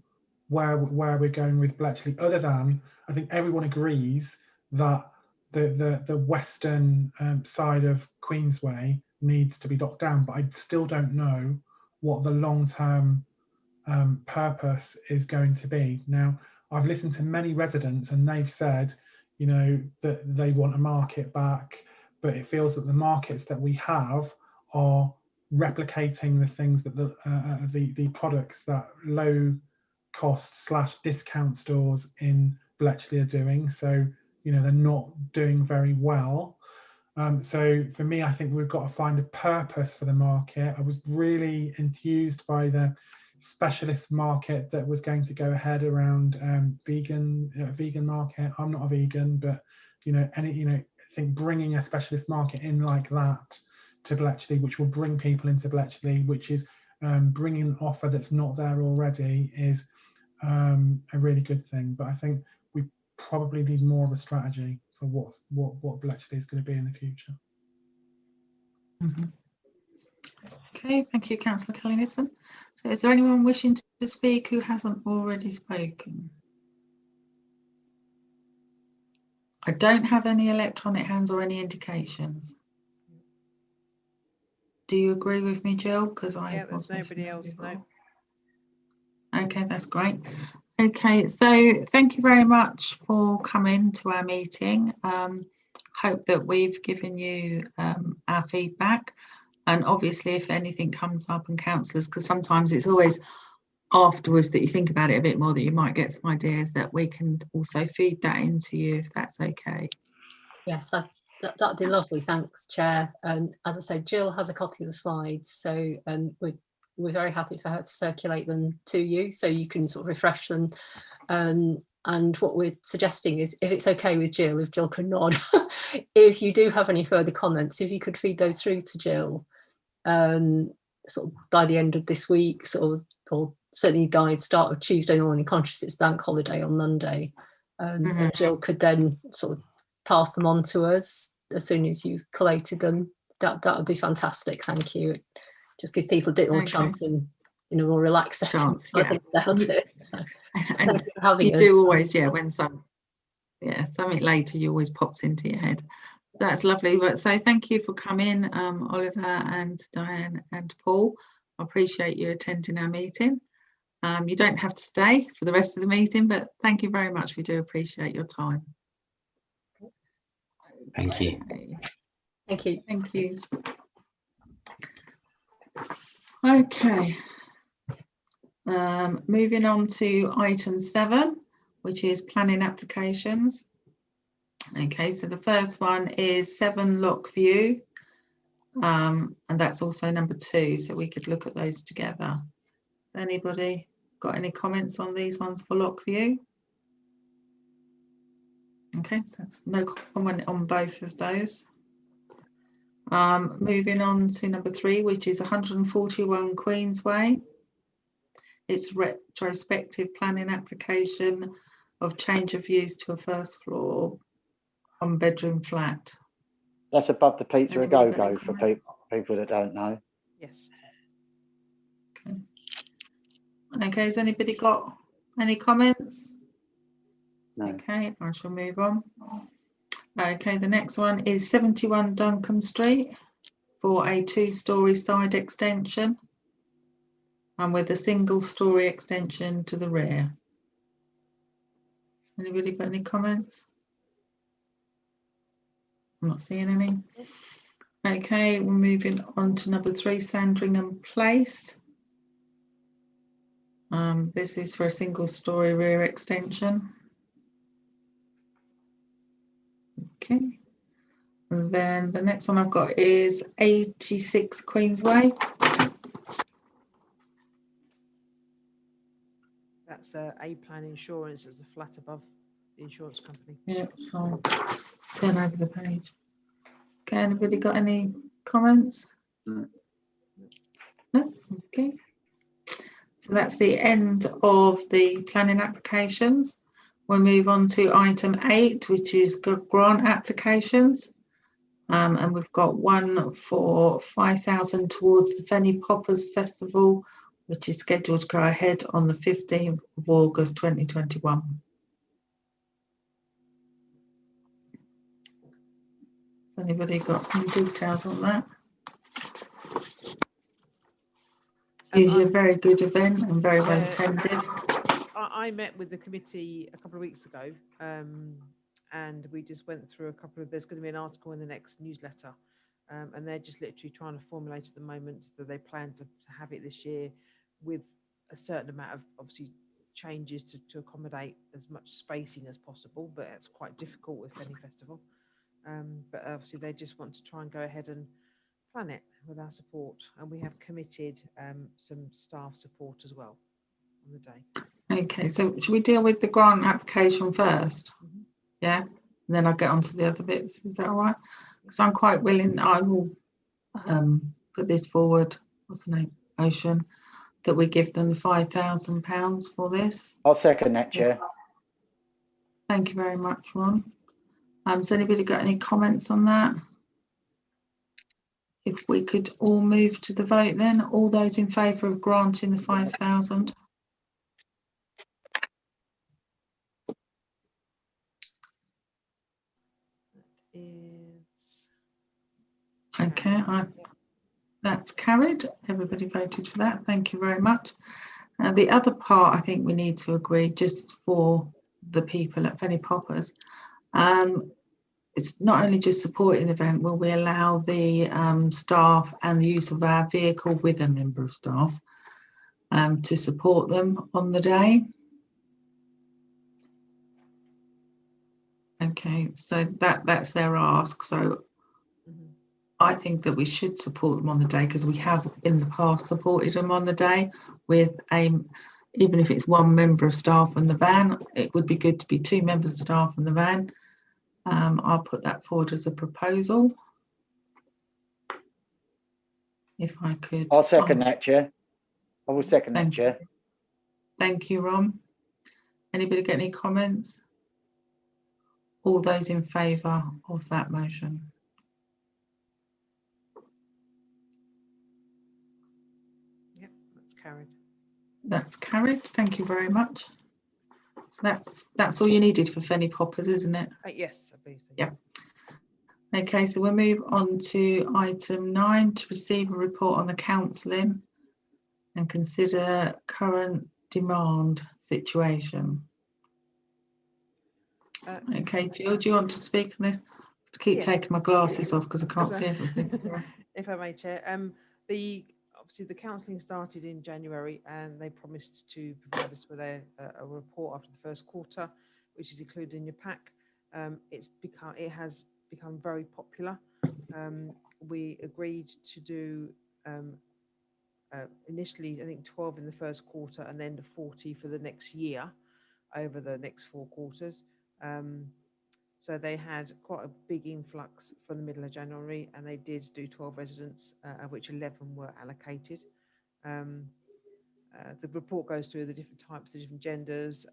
Speaker 9: where we're going with Bletchley, other than I think everyone agrees that the western side of Queensway needs to be locked down, but I still don't know what the long-term purpose is going to be. Now, I've listened to many residents, and they've said, that they want a market back, but it feels that the markets that we have are replicating the things that the products that low-cost / discount stores in Bletchley are doing. So they're not doing very well. So for me, I think we've got to find a purpose for the market. I was really enthused by the specialist market that was going to go ahead around vegan market. I'm not a vegan, but I think bringing a specialist market in like that to Bletchley, which will bring people into Bletchley, which is bringing an offer that's not there already, is a really good thing. But I think we probably need more of a strategy for what Bletchley is going to be in the future.
Speaker 3: Okay, thank you, Councillor Kelly-Nissen. So is there anyone wishing to speak who hasn't already spoken? I don't have any electronic hands or any indications. Do you agree with me, Jill? Because
Speaker 2: Yeah, there's nobody else. No.
Speaker 3: Okay, that's great. Okay, so thank you very much for coming to our meeting. Hope that we've given you our feedback, and obviously if anything comes up, and councillors, because sometimes it's always afterwards that you think about it a bit more, that you might get some ideas that we can also feed that into you, if that's okay.
Speaker 4: Yes, that'd be lovely. Thanks, Chair. And as I said, Jill has a copy of the slides, so we're very happy for her to circulate them to you, so you can sort of refresh them. And what we're suggesting is, if it's okay with Jill, if Jill can nod, if you do have any further comments, if you could feed those through to Jill, sort of by the end of this week, or certainly by the start of Tuesday morning, conscious it's bank holiday on Monday, and Jill could then sort of pass them on to us as soon as you've collated them. That would be fantastic. Thank you. It just gives people a bit more chance in a more relaxed setting.
Speaker 3: Yeah.
Speaker 4: About it. So,
Speaker 3: and you do always, when something later you always pops into your head. That's lovely. But so thank you for coming, Oliver and Diane and Paul. I appreciate you attending our meeting. You don't have to stay for the rest of the meeting, but thank you very much. We do appreciate your time.
Speaker 5: Thank you.
Speaker 4: Thank you.
Speaker 3: Thank you. Okay. Moving on to item 7, which is planning applications. Okay, so the first one is 7 Lock View, and that's also number 2, so we could look at those together. Has anybody got any comments on these ones for Lock View? Okay, so that's no comment on both of those. Moving on to number 3, which is 141 Queensway. It's retrospective planning application of change of use to a first floor 1-bedroom flat.
Speaker 6: That's above the Pizza A Go-Go for people that don't know.
Speaker 2: Yes.
Speaker 3: Okay, has anybody got any comments?
Speaker 6: No.
Speaker 3: Okay, I shall move on. Okay, the next one is 71 Duncombe Street for a 2-storey side extension, and with a single-storey extension to the rear. Anybody got any comments? I'm not seeing any. Okay, we're moving on to number 3, Sandringham Place. This is for a single-storey rear extension. Okay, and then the next one I've got is 86 Queensway.
Speaker 2: That's A-Plan Insurance as a flat above the insurance company.
Speaker 3: Yeah, so I'll turn over the page. Okay, anybody got any comments? No? Okay. So that's the end of the planning applications. We'll move on to item 8, which is grant applications. And we've got one for 5,000 towards the Fenny Poppers Festival, which is scheduled to go ahead on the 15th of August 2021. Has anybody got any details on that? Usually a very good event and very well attended.
Speaker 2: I met with the committee a couple of weeks ago, and we just went through a couple of, there's going to be an article in the next newsletter, and they're just literally trying to formulate at the moment that they plan to have it this year with a certain amount of obviously changes to accommodate as much spacing as possible, but it's quite difficult with any festival. But obviously they just want to try and go ahead and plan it with our support, and we have committed some staff support as well on the day.
Speaker 3: Okay, so should we deal with the grant application first?
Speaker 2: Mhm.
Speaker 3: Yeah, and then I'll get on to the other bits. Is that all right? Because I'm quite willing, I will put this forward, what's the name, Ocean, that we give them the £5,000 for this.
Speaker 6: I'll second that, Chair.
Speaker 3: Thank you very much, Ron. Has anybody got any comments on that? If we could all move to the vote then, all those in favour of granting the 5,000?
Speaker 2: Is
Speaker 3: Okay, that's carried. Everybody voted for that. Thank you very much. The other part, I think we need to agree, just for the people at Fenny Poppers, it's not only just supporting the event, will we allow the staff and the use of our vehicle with a member of staff to support them on the day. Okay, so that's their ask. So I think that we should support them on the day, because we have in the past supported them on the day with even if it's one member of staff in the van. It would be good to be 2 members of staff in the van. I'll put that forward as a proposal. If I could.
Speaker 6: I'll second that, Chair. I will second that, Chair.
Speaker 3: Thank you, Ron. Anybody get any comments? All those in favour of that motion?
Speaker 2: Yep, that's carried.
Speaker 3: That's carried. Thank you very much. So that's all you needed for Fenny Poppers, isn't it?
Speaker 2: Yes, I believe so.
Speaker 3: Yeah. Okay, so we'll move on to item 9, to receive a report on the counselling and consider current demand situation. Okay, Jill, do you want to speak on this? I have to keep taking my glasses off because I can't see everything.
Speaker 2: If I may, Chair. Obviously the counselling started in January, and they promised to provide us with a report after the first quarter, which is included in your pack. It has become very popular. We agreed to do initially, I think 12 in the first quarter, and then 40 for the next year over the next 4 quarters. So they had quite a big influx from the middle of January, and they did do 12 residents, of which 11 were allocated. The report goes through the different types, the different genders,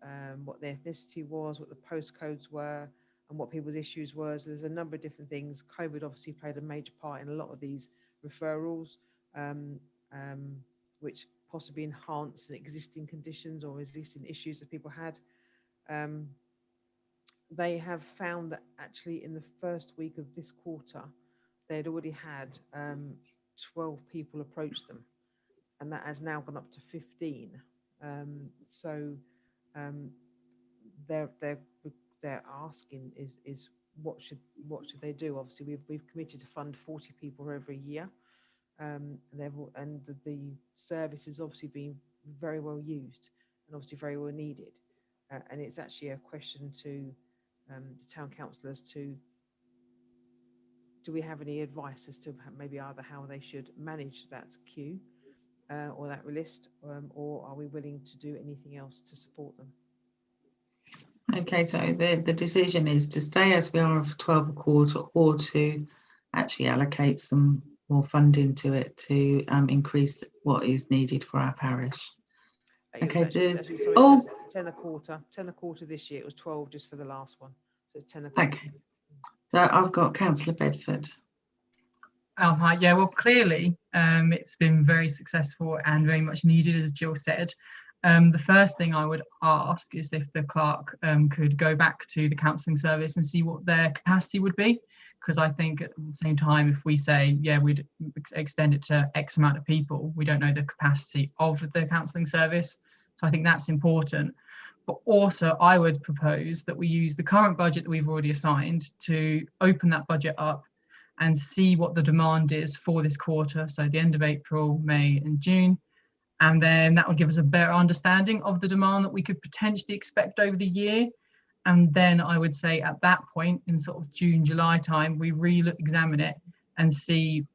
Speaker 2: what their ethnicity was, what the postcodes were, and what people's issues were. So there's a number of different things. COVID obviously played a major part in a lot of these referrals, which possibly enhanced existing conditions or existing issues that people had. They have found that actually in the first week of this quarter, they had already had 12 people approach them, and that has now gone up to 15. Their asking is what should they do? Obviously, we've committed to fund 40 people every year, and the service has obviously been very well used and obviously very well needed, and it's actually a question to the town councillors to, do we have any advice as to maybe either how they should manage that queue or that list, or are we willing to do anything else to support them?
Speaker 3: Okay, so the decision is to stay as we are for 12 a quarter, or to actually allocate some more funding to it to increase what is needed for our parish. Okay,
Speaker 2: 10 a quarter this year. It was 12 just for the last one, so it's 10 a quarter.
Speaker 3: Okay, so I've got Councillor Bedford.
Speaker 10: Oh, hi. Yeah, well, clearly it's been very successful and very much needed, as Jill said. The first thing I would ask is if the clerk could go back to the counselling service and see what their capacity would be, because I think at the same time, if we say, yeah, we'd extend it to X amount of people, we don't know the capacity of the counselling service. So I think that's important. But also I would propose that we use the current budget that we've already assigned to open that budget up and see what the demand is for this quarter. So the end of April, May and June. And then that would give us a better understanding of the demand that we could potentially expect over the year. And then I would say at that point, in sort of June, July time, we re-examine it and see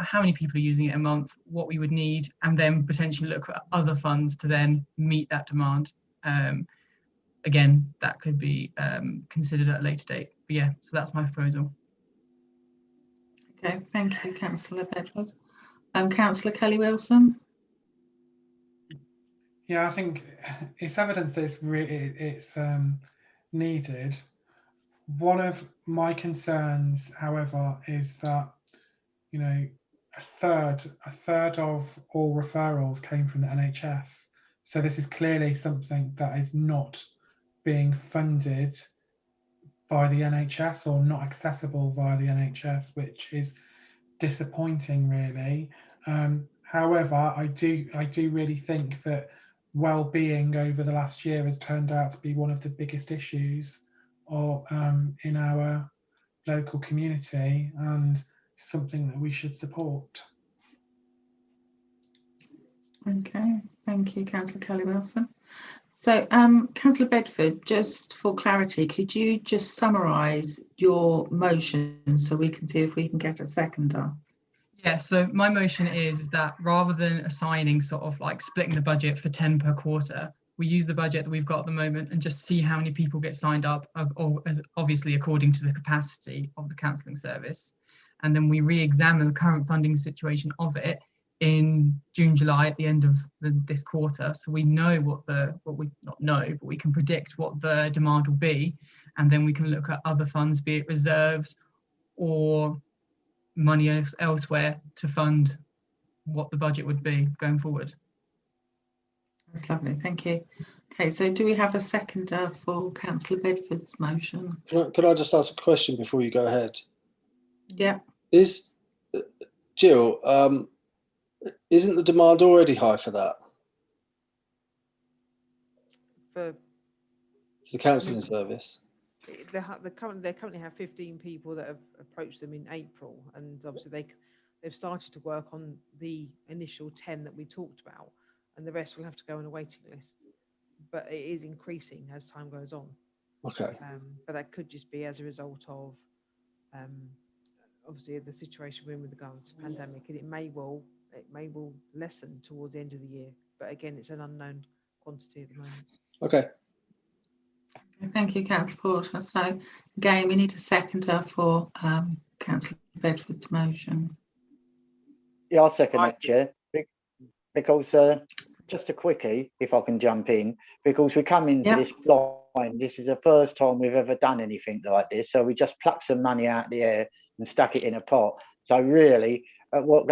Speaker 10: how many people are using it a month, what we would need, and then potentially look at other funds to then meet that demand. Again, that could be considered at a later date. But yeah, so that's my proposal.
Speaker 3: Okay, thank you, Councillor Bedford. Councillor Kelly-Wilson.
Speaker 9: Yeah, I think it's evidence that it's needed. One of my concerns, however, is that, you know, a third of all referrals came from the NHS. So this is clearly something that is not being funded by the NHS or not accessible via the NHS, which is disappointing, really. However, I do really think that well-being over the last year has turned out to be one of the biggest issues in our local community, and something that we should support.
Speaker 3: Okay, thank you, Councillor Kelly-Wilson. So, Councillor Bedford, just for clarity, could you just summarise your motion so we can see if we can get a seconder?
Speaker 10: Yeah, so my motion is that rather than assigning sort of like splitting the budget for 10 per quarter, we use the budget that we've got at the moment and just see how many people get signed up, or as obviously according to the capacity of the counselling service. And then we re-examine the current funding situation of it in June, July, at the end of this quarter. So we know what we not know, but we can predict what the demand will be. And then we can look at other funds, be it reserves or money elsewhere to fund what the budget would be going forward.
Speaker 3: That's lovely, thank you. Okay, so do we have a seconder for Councillor Bedford's motion?
Speaker 7: Could I just ask a question before you go ahead?
Speaker 3: Yeah.
Speaker 7: Is Jill, isn't the demand already high for that?
Speaker 2: For
Speaker 7: The counselling service?
Speaker 2: they currently have 15 people that have approached them in April, and obviously they've started to work on the initial 10 that we talked about, and the rest will have to go on a waiting list. But it is increasing as time goes on.
Speaker 7: Okay.
Speaker 2: But that could just be as a result of obviously the situation we're in with the pandemic, and it may well lessen towards the end of the year. But again, it's an unknown quantity at the moment.
Speaker 7: Okay.
Speaker 3: Thank you, Councillor Porter. So again, we need a seconder for Councillor Bedford's motion.
Speaker 6: Yeah, I'll second that, Chair. Because just a quickie, if I can jump in, because we come into this blind. This is the first time we've ever done anything like this. So we just plucked some money out of the air and stuck it in a pot. So really, what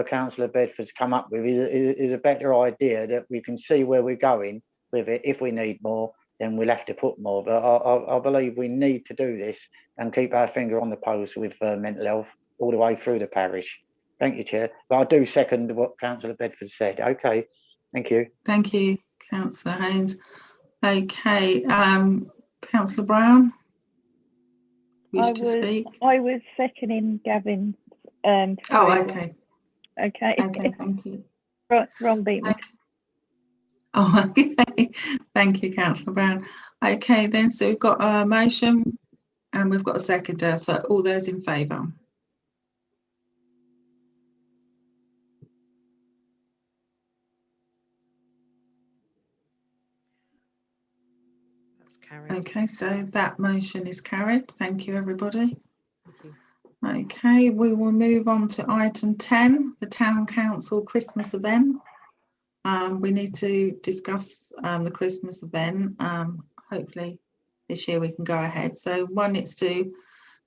Speaker 6: Councillor Bedford's come up with is a better idea, that we can see where we're going with it. If we need more, then we'll have to put more. But I believe we need to do this and keep our finger on the pulse with mental health all the way through the parish. Thank you, Chair. But I do second what Councillor Bedford said. Okay, thank you.
Speaker 3: Thank you, Councillor Haynes. Okay, Councillor Brown, wish to speak?
Speaker 11: I was seconding Gavin's.
Speaker 3: Oh, okay.
Speaker 11: Okay.
Speaker 3: Okay, thank you.
Speaker 11: Wrong beat me.
Speaker 3: Okay. Oh, okay. Thank you, Councillor Brown. Okay, then, so we've got a motion and we've got a seconder. So all those in favour?
Speaker 2: Carried.
Speaker 3: Okay, so that motion is carried. Thank you, everybody.
Speaker 2: Thank you.
Speaker 3: Okay, we will move on to item 10, the Town Council Christmas event. We need to discuss the Christmas event. Hopefully this year we can go ahead. So one, it's do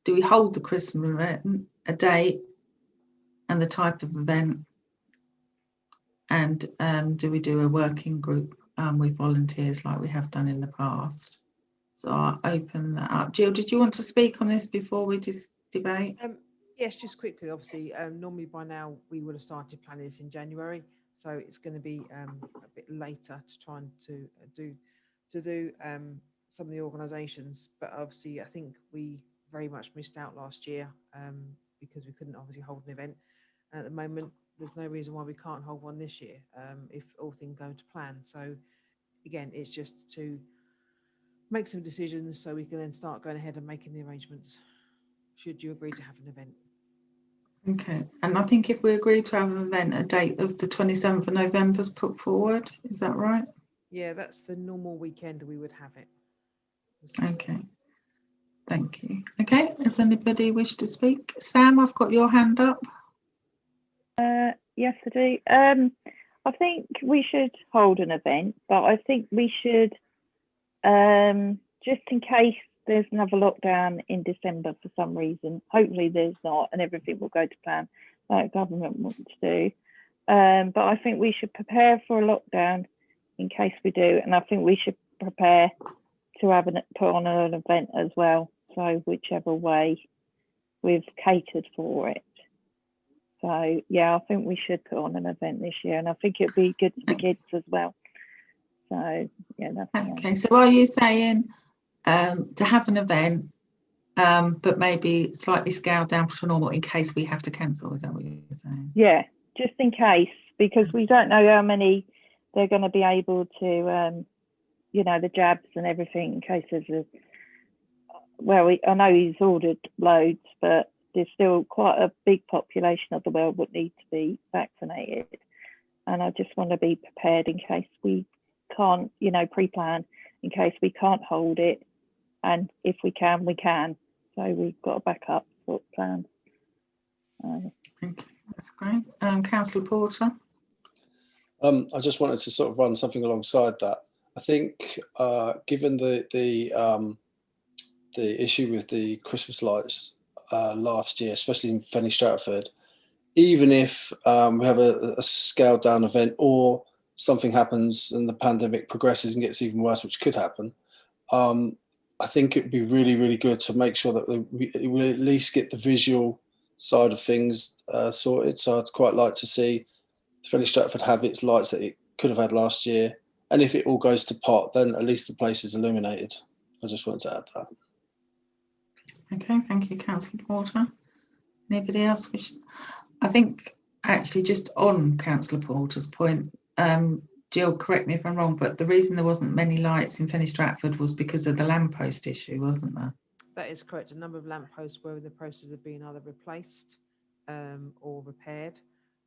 Speaker 3: we hold the Christmas event, a date and the type of event, and do we do a working group with volunteers like we have done in the past? So I'll open that up. Jill, did you want to speak on this before we debate?
Speaker 2: Yes, just quickly. Obviously, normally by now we would have started planning this in January, so it's going to be a bit later to try and do some of the organisations. But obviously, I think we very much missed out last year because we couldn't obviously hold an event. At the moment, there's no reason why we can't hold one this year if all things go to plan. So again, it's just to make some decisions so we can then start going ahead and making the arrangements, should you agree to have an event.
Speaker 3: Okay, and I think if we agree to have an event, a date of the 27th of November is put forward, is that right?
Speaker 2: Yeah, that's the normal weekend we would have it.
Speaker 3: Okay, thank you. Okay, does anybody wish to speak? Sam, I've got your hand up.
Speaker 11: Yes, I do. I think we should hold an event, but I think we should, just in case there's another lockdown in December for some reason, hopefully there's not, and everything will go to plan like government wants to do. But I think we should prepare for a lockdown in case we do, and I think we should prepare to put on an event as well. So whichever way, we've catered for it. So yeah, I think we should put on an event this year, and I think it'd be good for the kids as well. So yeah, that's
Speaker 3: okay. So are you saying to have an event, but maybe slightly scaled down to normal in case we have to cancel? Is that what you're saying?
Speaker 11: Yeah, just in case, because we don't know how many they're going to be able to, you know, the jabs and everything. In case there's I know he's ordered loads, but there's still quite a big population of the world would need to be vaccinated. And I just want to be prepared in case we can't, you know, pre-plan, in case we can't hold it. And if we can, we can. So we've got a backup sort of plan.
Speaker 3: Okay, that's great. Councillor Porter.
Speaker 7: I just wanted to sort of run something alongside that. I think given the issue with the Christmas lights last year, especially in Fenny Stratford, even if we have a scaled down event or something happens and the pandemic progresses and gets even worse, which could happen, I think it would be really, really good to make sure that we at least get the visual side of things sorted. So I'd quite like to see Fenny Stratford have its lights that it could have had last year. And if it all goes to pot, then at least the place is illuminated. I just wanted to add that.
Speaker 3: Okay, thank you, Councillor Porter. Anybody else wish? I think actually just on Councillor Porter's point, Jill, correct me if I'm wrong, but the reason there wasn't many lights in Fenny Stratford was because of the lamppost issue, wasn't there?
Speaker 2: That is correct. A number of lampposts were in the process of being either replaced or repaired.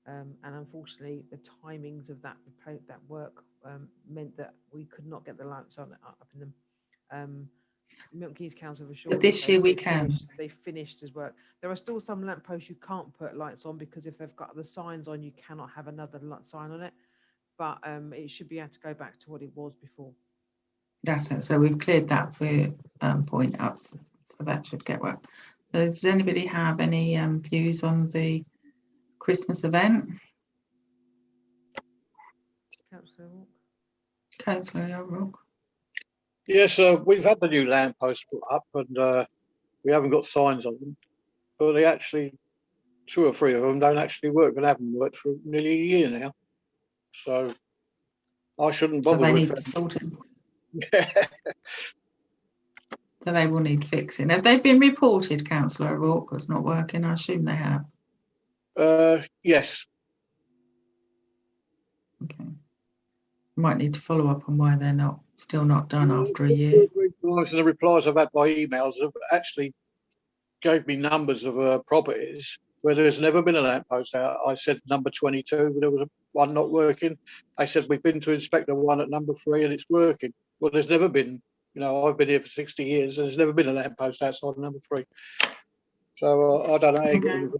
Speaker 2: And unfortunately, the timings of that work meant that we could not get the lights on up in them. Milton Keynes Council for sure.
Speaker 3: But this year we can.
Speaker 2: They finished his work. There are still some lampposts you can't put lights on because if they've got the signs on, you cannot have another sign on it. But it should be able to go back to what it was before.
Speaker 3: That's it. So we've cleared that for point up. So that should get work. So does anybody have any views on the Christmas event? Councillor O'Rourke.
Speaker 1: Yes, we've had the new lampposts put up and we haven't got signs on them, but they actually, 2 or 3 of them don't actually work and haven't worked for nearly a year now. So I shouldn't bother
Speaker 3: so they
Speaker 1: with
Speaker 3: need sorting. So they will need fixing. Have they been reported, Councillor O'Rourke, as not working? I assume they have.
Speaker 1: Yes.
Speaker 3: Okay. Might need to follow up on why they're still not done after a year.
Speaker 1: The replies I've had by emails have actually gave me numbers of properties where there's never been a lamppost out. I said number 22, but there was one not working. I said we've been to inspect the one at number 3 and it's working. Well, there's never been, you know, I've been here for 60 years and there's never been a lamppost outside number 3. So I don't know how you get it.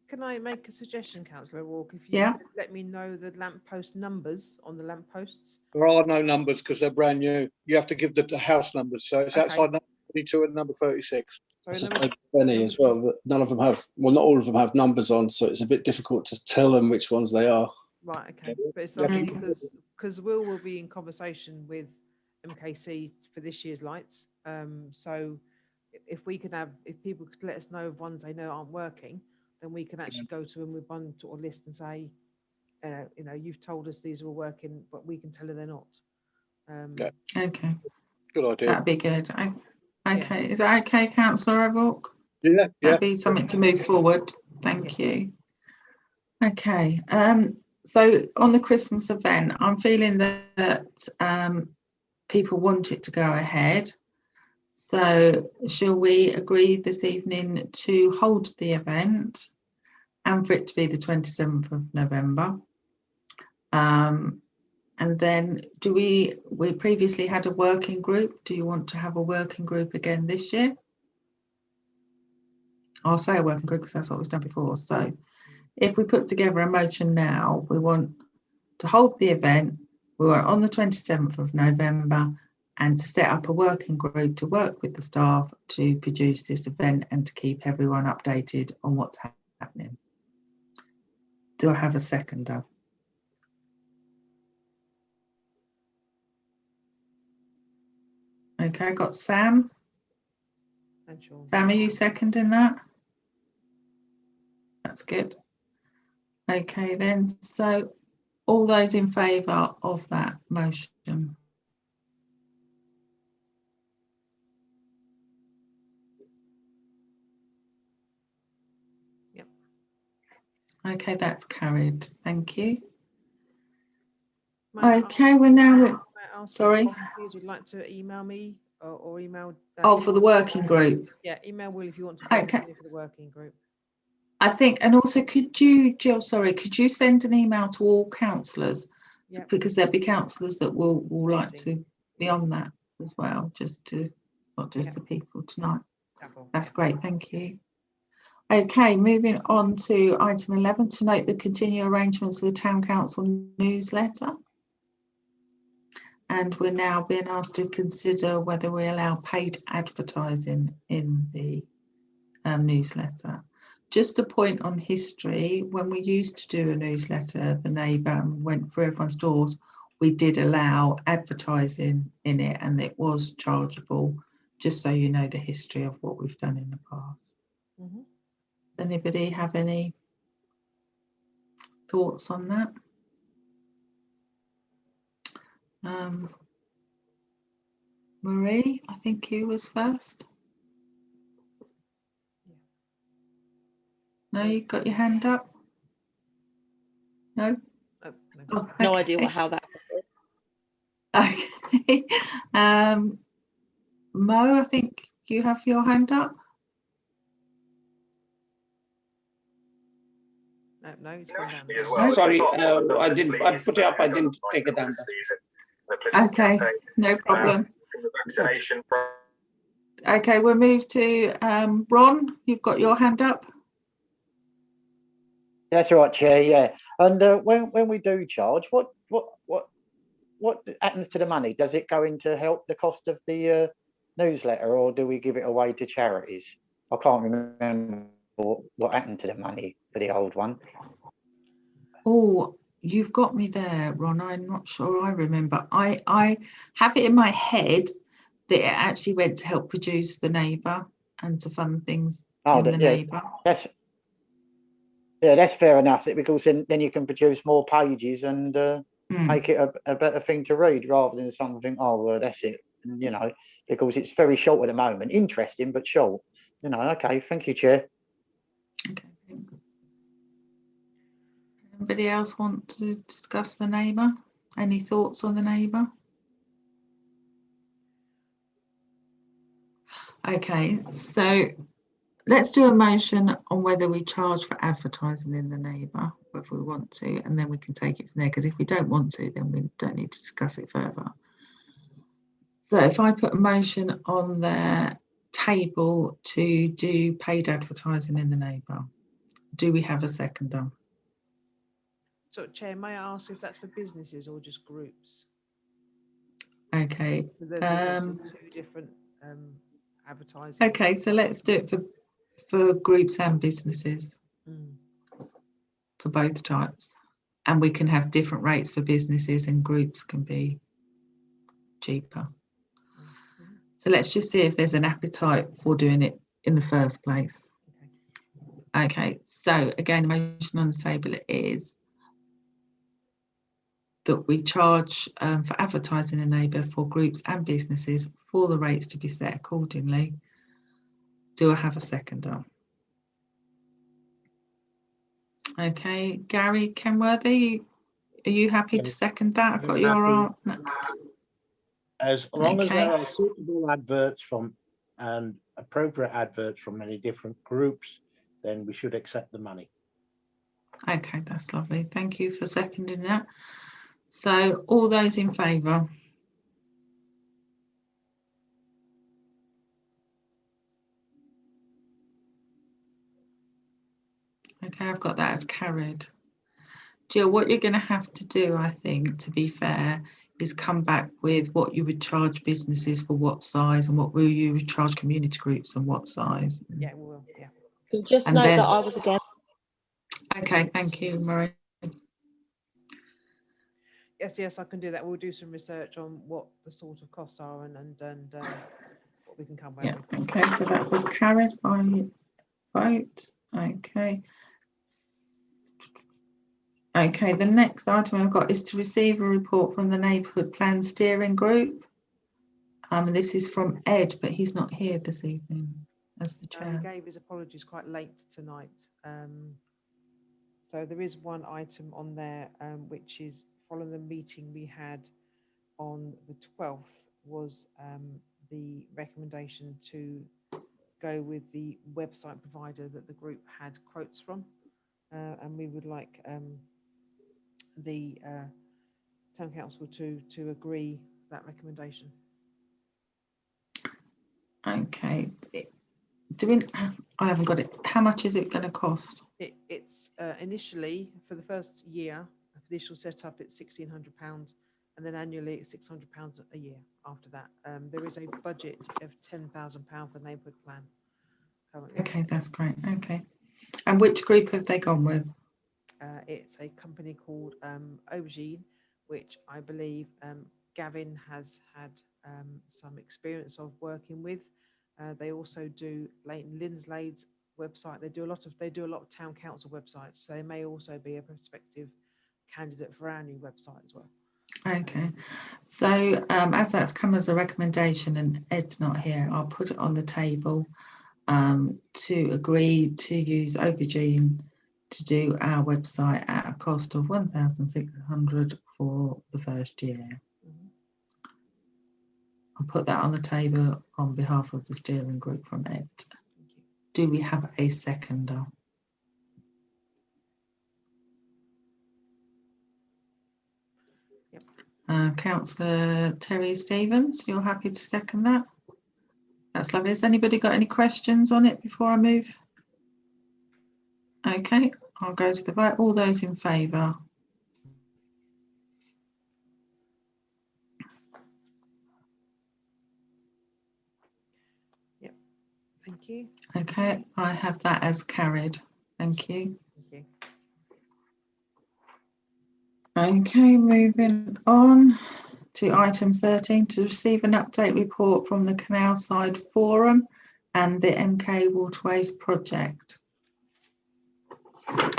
Speaker 2: Can I make a suggestion, Councillor O'Rourke? If you could let me know the lamppost numbers on the lampposts.
Speaker 1: There are no numbers because they're brand new. You have to give the house numbers. So it's outside number 22 and number 36.
Speaker 2: Sorry,
Speaker 7: Benny as well, but none of them have, well, not all of them have numbers on, so it's a bit difficult to tell them which ones they are.
Speaker 2: Right, okay. But it's not because will be in conversation with MKC for this year's lights. So if we could have, if people could let us know of ones they know aren't working, then we can actually go to them with one sort of list and say, you know, you've told us these are all working, but we can tell you they're not.
Speaker 3: Okay.
Speaker 1: Good idea.
Speaker 3: That'd be good. Okay. Is that okay, Councillor O'Rourke?
Speaker 1: Yeah.
Speaker 3: That'd be something to move forward. Thank you. Okay. So on the Christmas event, I'm feeling that people want it to go ahead. So shall we agree this evening to hold the event and for it to be the 27th of November? And then we previously had a working group. Do you want to have a working group again this year? I'll say a working group because that's what we've done before. So if we put together a motion now, we want to hold the event. We want on the 27th of November and to set up a working group to work with the staff to produce this event and to keep everyone updated on what's happening. Do I have a seconder? Okay, I got Sam.
Speaker 2: And Sean.
Speaker 3: Sam, are you seconding that? That's good. Okay then, so all those in favour of that motion?
Speaker 2: Yep.
Speaker 3: Okay, that's carried. Thank you.
Speaker 2: May I
Speaker 3: Okay, we're now at,
Speaker 2: ask if
Speaker 3: sorry.
Speaker 2: volunteers would like to email me or email.
Speaker 3: Oh, for the working group.
Speaker 2: Yeah, email Will if you want to
Speaker 3: Okay.
Speaker 2: volunteer for the working group.
Speaker 3: I think, and also could you, Jill, sorry, could you send an email to all councillors?
Speaker 2: Yep.
Speaker 3: Because there'll be councillors that will like
Speaker 2: Missing.
Speaker 3: to be on that as well, just to, not just
Speaker 2: Yep.
Speaker 3: the people tonight.
Speaker 2: Double.
Speaker 3: That's great, thank you. Okay, moving on to item 11, to note the continued arrangements for the Town Council newsletter. And we're now being asked to consider whether we allow paid advertising in the newsletter. Just a point on history, when we used to do a newsletter, The Neighbour, and went through everyone's doors, we did allow advertising in it and it was chargeable, just so you know the history of what we've done in the past.
Speaker 2: Mhm.
Speaker 3: Does anybody have any thoughts on that? Marie, I think you was first. No, you got your hand up? No?
Speaker 2: Oh, no.
Speaker 3: Oh,
Speaker 12: No
Speaker 3: okay.
Speaker 12: idea how that was.
Speaker 3: Okay. Mo, I think you have your hand up.
Speaker 2: No, it's gone down.
Speaker 3: No?
Speaker 13: Sorry, I didn't. I put it up. I didn't take it down.
Speaker 3: Okay, no problem. Okay, we'll move to Ron. You've got your hand up.
Speaker 6: That's right, Chair. Yeah, and when we do charge, what happens to the money? Does it go in to help the cost of the newsletter, or do we give it away to charities? I can't remember what happened to the money for the old one.
Speaker 3: Oh, you've got me there, Ron. I'm not sure I remember. I have it in my head that it actually went to help produce The Neighbour and to fund things in The Neighbour.
Speaker 6: That's fair enough, because then you can produce more pages and make it a better thing to read rather than something, oh, well, that's it, you know, because it's very short at the moment. Interesting, but short. You know, okay, thank you, Chair.
Speaker 3: Okay, thanks. Anybody else want to discuss The Neighbour? Any thoughts on The Neighbour? Okay, so let's do a motion on whether we charge for advertising in The Neighbour, whether we want to, and then we can take it from there, because if we don't want to, then we don't need to discuss it further. So if I put a motion on the table to do paid advertising in The Neighbour, do we have a seconder?
Speaker 2: So, Chair, may I ask if that's for businesses or just groups?
Speaker 3: Okay.
Speaker 2: There's actually two different advertising.
Speaker 3: Okay, so let's do it for groups and businesses, for both types, and we can have different rates for businesses, and groups can be cheaper. So let's just see if there's an appetite for doing it in the first place. Okay, so again, the motion on the table is that we charge for advertising in Neighbour for groups and businesses for the rates to be set accordingly. Do I have a seconder? Okay, Gary Kenworthy, are you happy to second that? I've got your arm. No.
Speaker 12: As long as
Speaker 3: Okay.
Speaker 12: there are suitable adverts from and appropriate adverts from many different groups, then we should accept the money.
Speaker 3: Okay, that's lovely. Thank you for seconding that. So all those in favour? Okay, I've got that as carried. Jill, what you're going to have to do, I think, to be fair, is come back with what you would charge businesses for what size and what will you would charge community groups and what size.
Speaker 2: Yeah, we will. Yeah.
Speaker 14: Just
Speaker 3: And
Speaker 14: note
Speaker 3: then-
Speaker 14: that I was against.
Speaker 3: Okay, thank you, Marie.
Speaker 2: Yes, I can do that. We'll do some research on what the sort of costs are and what we can come back
Speaker 3: Yeah,
Speaker 2: with.
Speaker 3: okay, so that was carried by vote. Okay. Okay, the next item I've got is to receive a report from the Neighbourhood Plan Steering Group. And this is from Ed, but he's not here this evening as the
Speaker 2: He
Speaker 3: chair.
Speaker 2: gave his apologies quite late tonight. So there is one item on there, which is following the meeting we had on the 12th, was the recommendation to go with the website provider that the group had quotes from. And we would like the town council to agree that recommendation.
Speaker 3: Okay, do we, I haven't got it. How much is it going to cost?
Speaker 2: It's initially for the first year, for the initial setup, it's £1,600, and then annually it's £600 a year after that. There is a budget of £10,000 for neighbourhood plan currently.
Speaker 3: Okay, that's great. Okay. And which group have they gone with?
Speaker 2: It's a company called Aubergine, which I believe Gavin has had some experience of working with. They also do Leighton Linslade's website. They do a lot of town council websites. So they may also be a prospective candidate for our new website as well.
Speaker 3: Okay, so as that's come as a recommendation and Ed's not here, I'll put it on the table to agree to use Aubergine to do our website at a cost of £1,600 for the first year. I'll put that on the table on behalf of the steering group from Ed. Do we have a seconder?
Speaker 2: Yep.
Speaker 3: Councillor Terry Stevens, you're happy to second that? That's lovely. Has anybody got any questions on it before I move? Okay, I'll go to the vote. All those in favour?
Speaker 2: Yep, thank you.
Speaker 3: Okay, I have that as carried. Thank you.
Speaker 2: Thank you.
Speaker 3: Okay, moving on to item 13, to receive an update report from the Canal Side Forum and the MK Waterways project.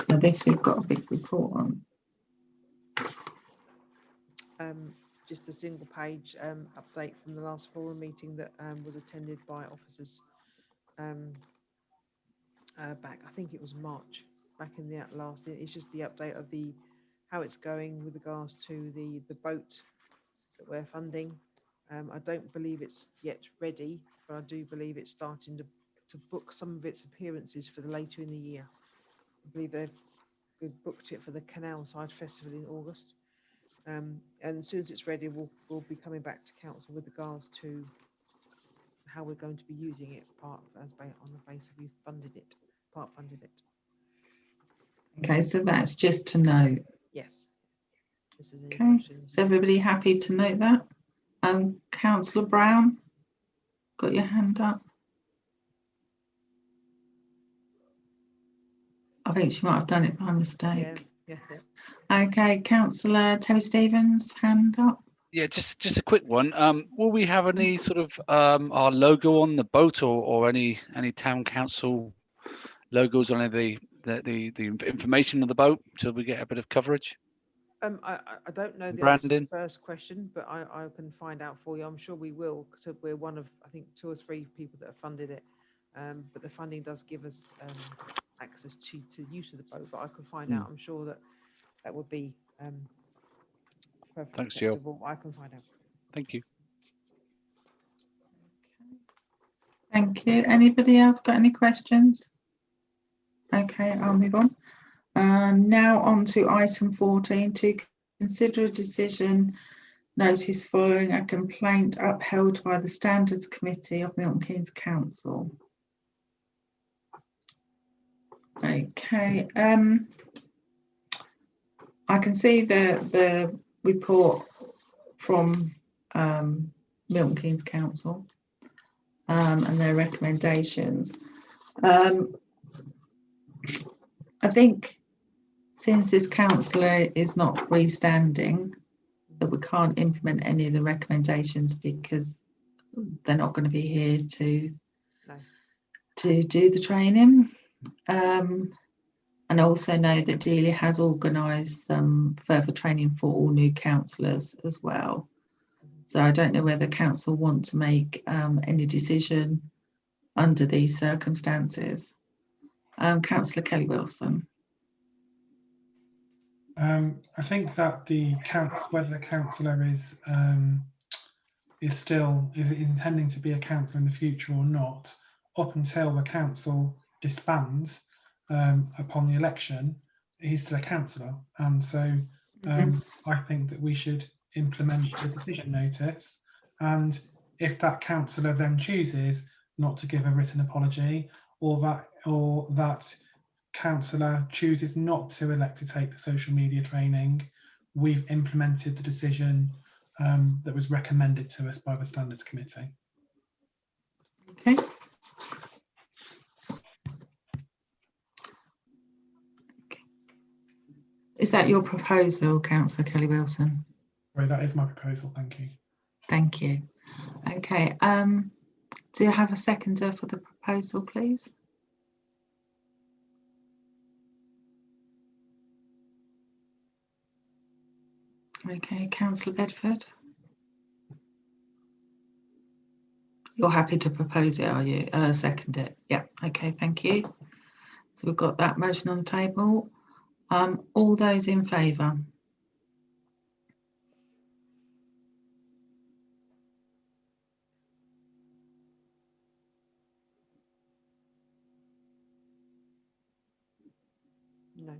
Speaker 3: Now this we've got a big report on.
Speaker 2: Just a single page update from the last forum meeting that was attended by officers back, I think it was March, back in the last, it's just the update of how it's going with regards to the boat that we're funding. I don't believe it's yet ready, but I do believe it's starting to book some of its appearances for the later in the year. I believe they've booked it for the Canal Side Festival in August. And as soon as it's ready, we'll be coming back to council with regards to how we're going to be using it, on the basis we've funded it, part funded it.
Speaker 3: Okay, so that's just to note.
Speaker 2: Yes. This is
Speaker 3: Okay, is everybody happy to note that? Councillor Brown, got your hand up? I think she might have done it by mistake.
Speaker 2: Yeah.
Speaker 3: Okay, Councillor Terry Stevens, hand up.
Speaker 8: Yeah, just a quick one. Will we have any sort of our logo on the boat or any town council logos on the information of the boat till we get a bit of coverage?
Speaker 2: I don't know the answer to
Speaker 8: Brandon?
Speaker 2: the first question, but I can find out for you. I'm sure we will, because we're one of, I think, 2 or 3 people that have funded it. But the funding does give us access to use of the boat, but I can find out. I'm sure that would be perfectly
Speaker 8: Thanks, Jill.
Speaker 2: acceptable. I can find out.
Speaker 8: Thank you.
Speaker 3: Thank you. Anybody else got any questions? Okay, I'll move on. Now on to item 14, to consider a decision notice following a complaint upheld by the Standards Committee of Milton Keynes Council. Okay, I can see the report from Milton Keynes Council and their recommendations. I think since this councillor is not freestanding, that we can't implement any of the recommendations because they're not going to be here to do the training. And I also know that Delia has organised some further training for all new councillors as well. So I don't know whether council want to make any decision under these circumstances. Councillor Kelly Wilson.
Speaker 9: I think that whether the councillor is intending to be a councillor in the future or not, up until the council disbands upon the election, he's still a councillor, and so I think that we should implement the decision notice. And if that councillor then chooses not to give a written apology, or that councillor chooses not to elect to take the social media training, we've implemented the decision that was recommended to us by the Standards Committee.
Speaker 3: Okay. Is that your proposal, Councillor Kelly Wilson?
Speaker 9: Sorry, that is my proposal. Thank you.
Speaker 3: Thank you. Okay. Do you have a seconder for the proposal, please? Okay, Councillor Bedford. You're happy to propose it, are you? Second it. Yeah. Okay. Thank you. So we've got that motion on the table. All those in favour?
Speaker 2: No,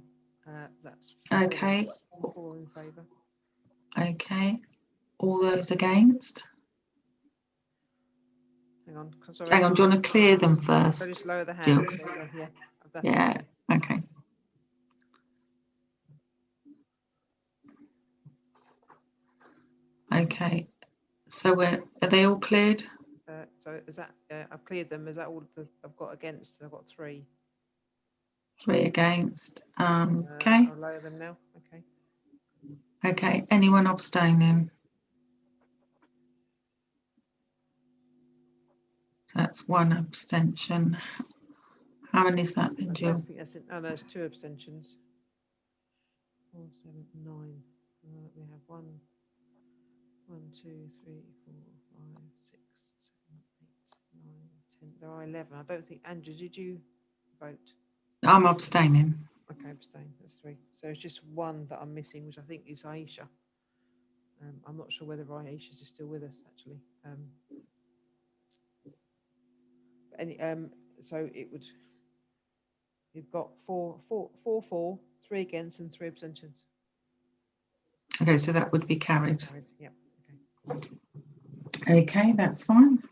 Speaker 2: that's
Speaker 3: okay.
Speaker 2: 4 in favour.
Speaker 3: Okay. All those against?
Speaker 2: Hang on. Sorry.
Speaker 3: Hang on. Do you want to clear them first?
Speaker 2: So just lower the hand. Yeah.
Speaker 3: Yeah. Okay. Okay. So are they all cleared?
Speaker 2: So is that I've cleared them? Is that all I've got against? I've got 3.
Speaker 3: 3 against. Okay.
Speaker 2: I'll lower them now. Okay.
Speaker 3: Okay. Anyone abstaining? So that's 1 abstention. How many is that then, Jill?
Speaker 2: I think that's it. Oh, no, it's 2 abstentions. 4, 7, 9. We have 1, 2, 3, 4, 5, 6, 7, 8, 9, 10. There are 11. I don't think. Andrew, did you vote?
Speaker 3: I'm abstaining.
Speaker 2: Okay, abstain. That's 3. So it's just 1 that I'm missing, which I think is Aisha. I'm not sure whether Aisha is still with us actually. So it would. You've got 4 for, 3 against, and 3 abstentions.
Speaker 3: Okay, so that would be carried.
Speaker 2: Yeah.
Speaker 3: Okay, that's fine.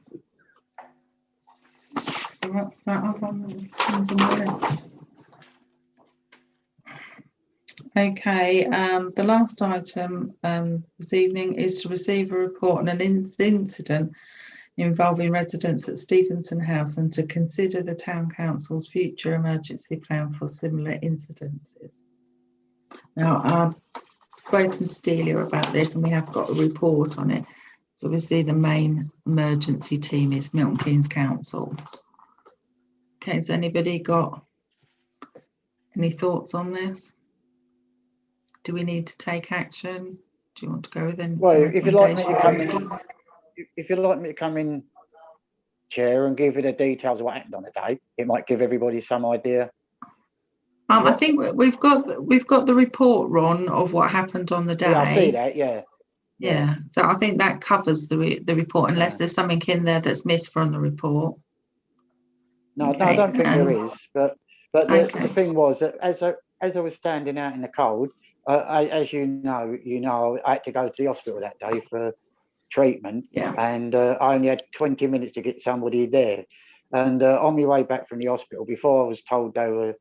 Speaker 3: So what's that up on the list? Okay, the last item this evening is to receive a report on an incident involving residents at Stevenson House and to consider the Town Council's future emergency plan for similar incidences. Now, I've spoken to Delia about this and we have got a report on it. So obviously the main emergency team is Milton Keynes Council. Okay, has anybody got any thoughts on this? Do we need to take action? Do you want to go with any?
Speaker 6: Well, if you'd like me to come in, if you'd like me to come in, Chair, and give you the details of what happened on the day, it might give everybody some idea.
Speaker 3: I think we've got the report, Ron, of what happened on the day.
Speaker 6: Yeah, I see that. Yeah.
Speaker 3: Yeah. So I think that covers the report, unless there's something in there that's missed from the report.
Speaker 6: No,
Speaker 3: Okay,
Speaker 6: I don't think there is. But
Speaker 3: okay.
Speaker 6: the thing was that as I was standing out in the cold, as you know, I had to go to the hospital that day for treatment, and I only had 20 minutes to get somebody there. And on my way back from the hospital, before I was told they were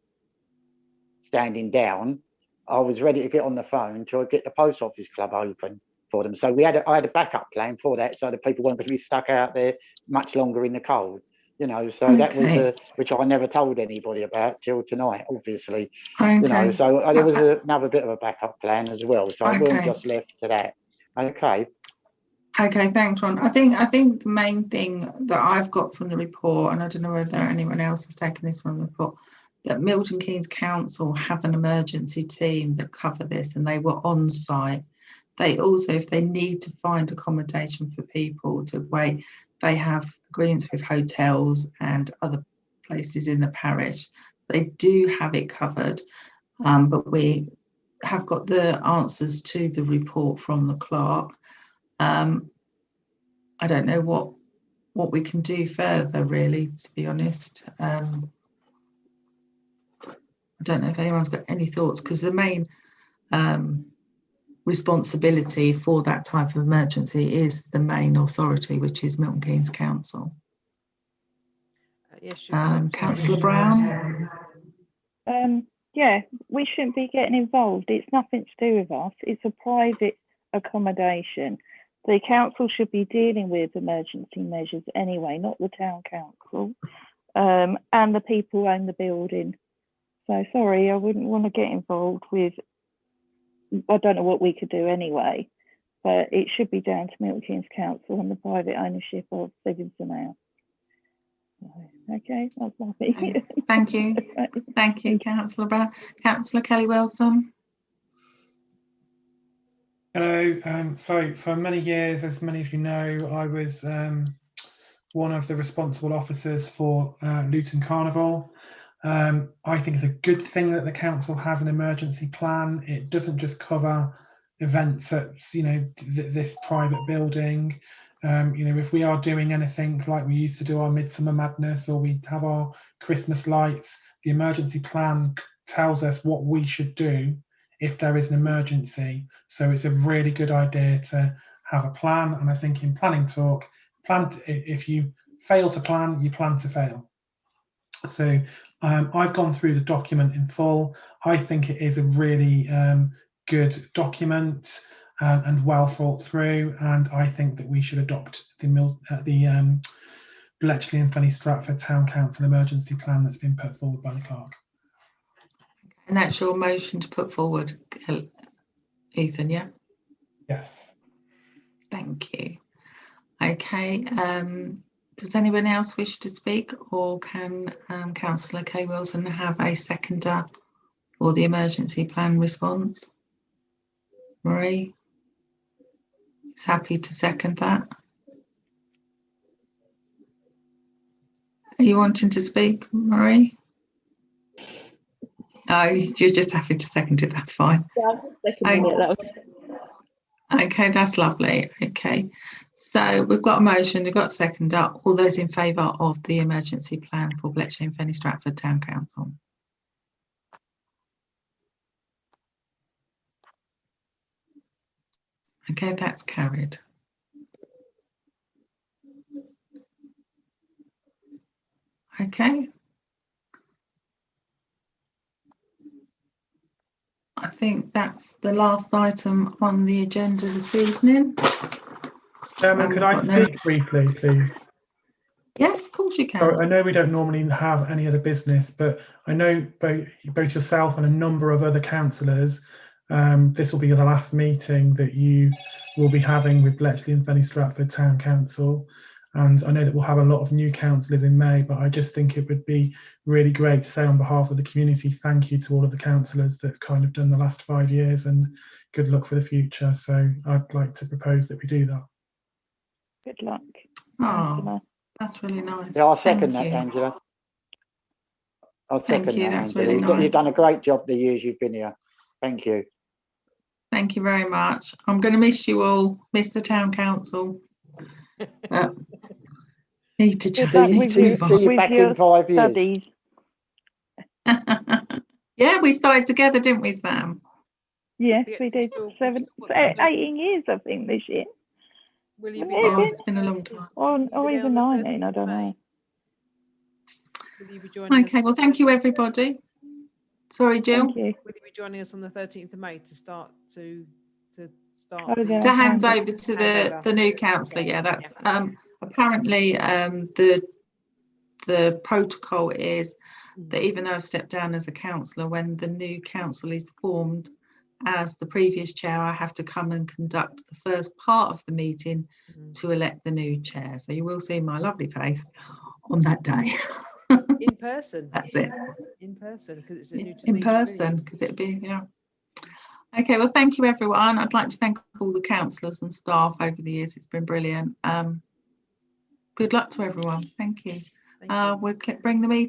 Speaker 6: standing down, I was ready to get on the phone to get the post office club open for them. So I had a backup plan for that, so the people weren't going to be stuck out there much longer in the cold. So that was which I never told anybody about till tonight, obviously. So there was another bit of a backup plan as well. So I weren't just left to that. Okay.
Speaker 3: Okay, thanks, Ron. I think the main thing that I've got from the report, and I don't know whether anyone else has taken this from the report, that Milton Keynes Council have an emergency team that cover this, and they were on site. They also, if they need to find accommodation for people to wait, they have agreements with hotels and other places in the parish. They do have it covered, but we have got the answers to the report from the clerk. I don't know what we can do further, really, to be honest. I don't know if anyone's got any thoughts, because the main responsibility for that type of emergency is the main authority, which is Milton Keynes Council.
Speaker 2: Yes,
Speaker 3: Councillor Brown?
Speaker 11: Yeah, we shouldn't be getting involved. It's nothing to do with us. It's a private accommodation. The council should be dealing with emergency measures anyway, not the town council, and the people who own the building. So sorry, I wouldn't want to get involved with, I don't know what we could do anyway, but it should be down to Milton Keynes Council and the private ownership of Stevenson House. Okay, that's lovely.
Speaker 3: Thank you. Thank you, Councillor Brown. Councillor Kelly-Wilson.
Speaker 9: Hello. So for many years, as many of you know, I was one of the responsible officers for Luton Carnival. I think it's a good thing that the council has an emergency plan. It doesn't just cover events at this private building. If we are doing anything like we used to do our Midsummer Madness, or we have our Christmas lights, the emergency plan tells us what we should do if there is an emergency. So it's a really good idea to have a plan. And I think in planning talk, if you fail to plan, you plan to fail. So I've gone through the document in full. I think it is a really good document and well thought through. And I think that we should adopt the Bletchley and Fenny Stratford Town Council emergency plan that's been put forward by the clerk.
Speaker 3: And that's your motion to put forward, Ethan, yeah?
Speaker 9: Yes.
Speaker 3: Thank you. Okay, does anyone else wish to speak, or can Councillor Kay-Wilson have a seconder for the emergency plan response? Marie is happy to second that. Are you wanting to speak, Marie? No, you're just happy to second it, that's fine.
Speaker 14: Yeah,
Speaker 3: Okay, that's lovely. Okay, so we've got a motion, we've got a seconder. All those in favour of the emergency plan for Bletchley and Fenny Stratford Town Council? Okay, that's carried. Okay. I think that's the last item on the agenda this evening.
Speaker 9: Chairman, could I speak briefly, please?
Speaker 3: Yes, of course you can.
Speaker 9: I know we don't normally have any other business, but I know both yourself and a number of other councillors, this will be the last meeting that you will be having with Bletchley and Fenny Stratford Town Council. And I know that we'll have a lot of new councillors in May, but I just think it would be really great to say on behalf of the community, thank you to all of the councillors that kind of done the last 5 years, and good luck for the future. So I'd like to propose that we do that.
Speaker 11: Good luck.
Speaker 3: Oh, that's really nice.
Speaker 6: Yeah, I'll second that, Angela. I'll second that,
Speaker 3: that's
Speaker 6: Angela.
Speaker 3: really nice.
Speaker 6: You've done a great job the years you've been here. Thank you.
Speaker 3: Thank you very much. I'm going to miss you all, miss the town council. Need to
Speaker 11: Good
Speaker 3: change.
Speaker 11: luck
Speaker 3: Need
Speaker 11: with
Speaker 3: to
Speaker 11: your,
Speaker 3: move
Speaker 6: See
Speaker 3: on.
Speaker 6: you
Speaker 11: with
Speaker 6: back
Speaker 11: your
Speaker 6: in 5 years.
Speaker 11: studies.
Speaker 3: Yeah, we started together, didn't we, Sam?
Speaker 2: Yeah,
Speaker 11: Yes, we
Speaker 2: we've
Speaker 11: did.
Speaker 2: still got
Speaker 11: 18 years, I think, this year.
Speaker 2: Will you be
Speaker 11: Yeah,
Speaker 3: Oh,
Speaker 2: there?
Speaker 3: it's been a long time.
Speaker 11: Or
Speaker 2: Will you be
Speaker 11: even
Speaker 2: there on the
Speaker 11: 19, I
Speaker 2: 13th
Speaker 11: don't
Speaker 2: of May?
Speaker 11: know.
Speaker 2: Will you be joining us
Speaker 3: Okay,
Speaker 2: on
Speaker 3: well,
Speaker 2: the
Speaker 3: thank you,
Speaker 2: 13th?
Speaker 3: everybody. Sorry, Jill.
Speaker 11: Thank you.
Speaker 2: Will you be joining us on the 13th of May to start
Speaker 11: Oh,
Speaker 2: the
Speaker 11: yeah.
Speaker 3: To hand
Speaker 11: Handover.
Speaker 3: over to
Speaker 2: handover?
Speaker 3: the new councillor. Yeah, that's apparently the protocol is that even though I've stepped down as a councillor, when the new council is formed as the previous chair, I have to come and conduct the first part of the meeting to elect the new chair. So you will see my lovely face on that day.
Speaker 2: In person.
Speaker 3: That's it.
Speaker 2: In person, because it's a new
Speaker 3: In person, because it'd be, yeah. Okay, well, thank you, everyone. I'd like to thank all the councillors and staff over the years. It's been brilliant. Good luck to everyone. Thank you. We'll bring the meeting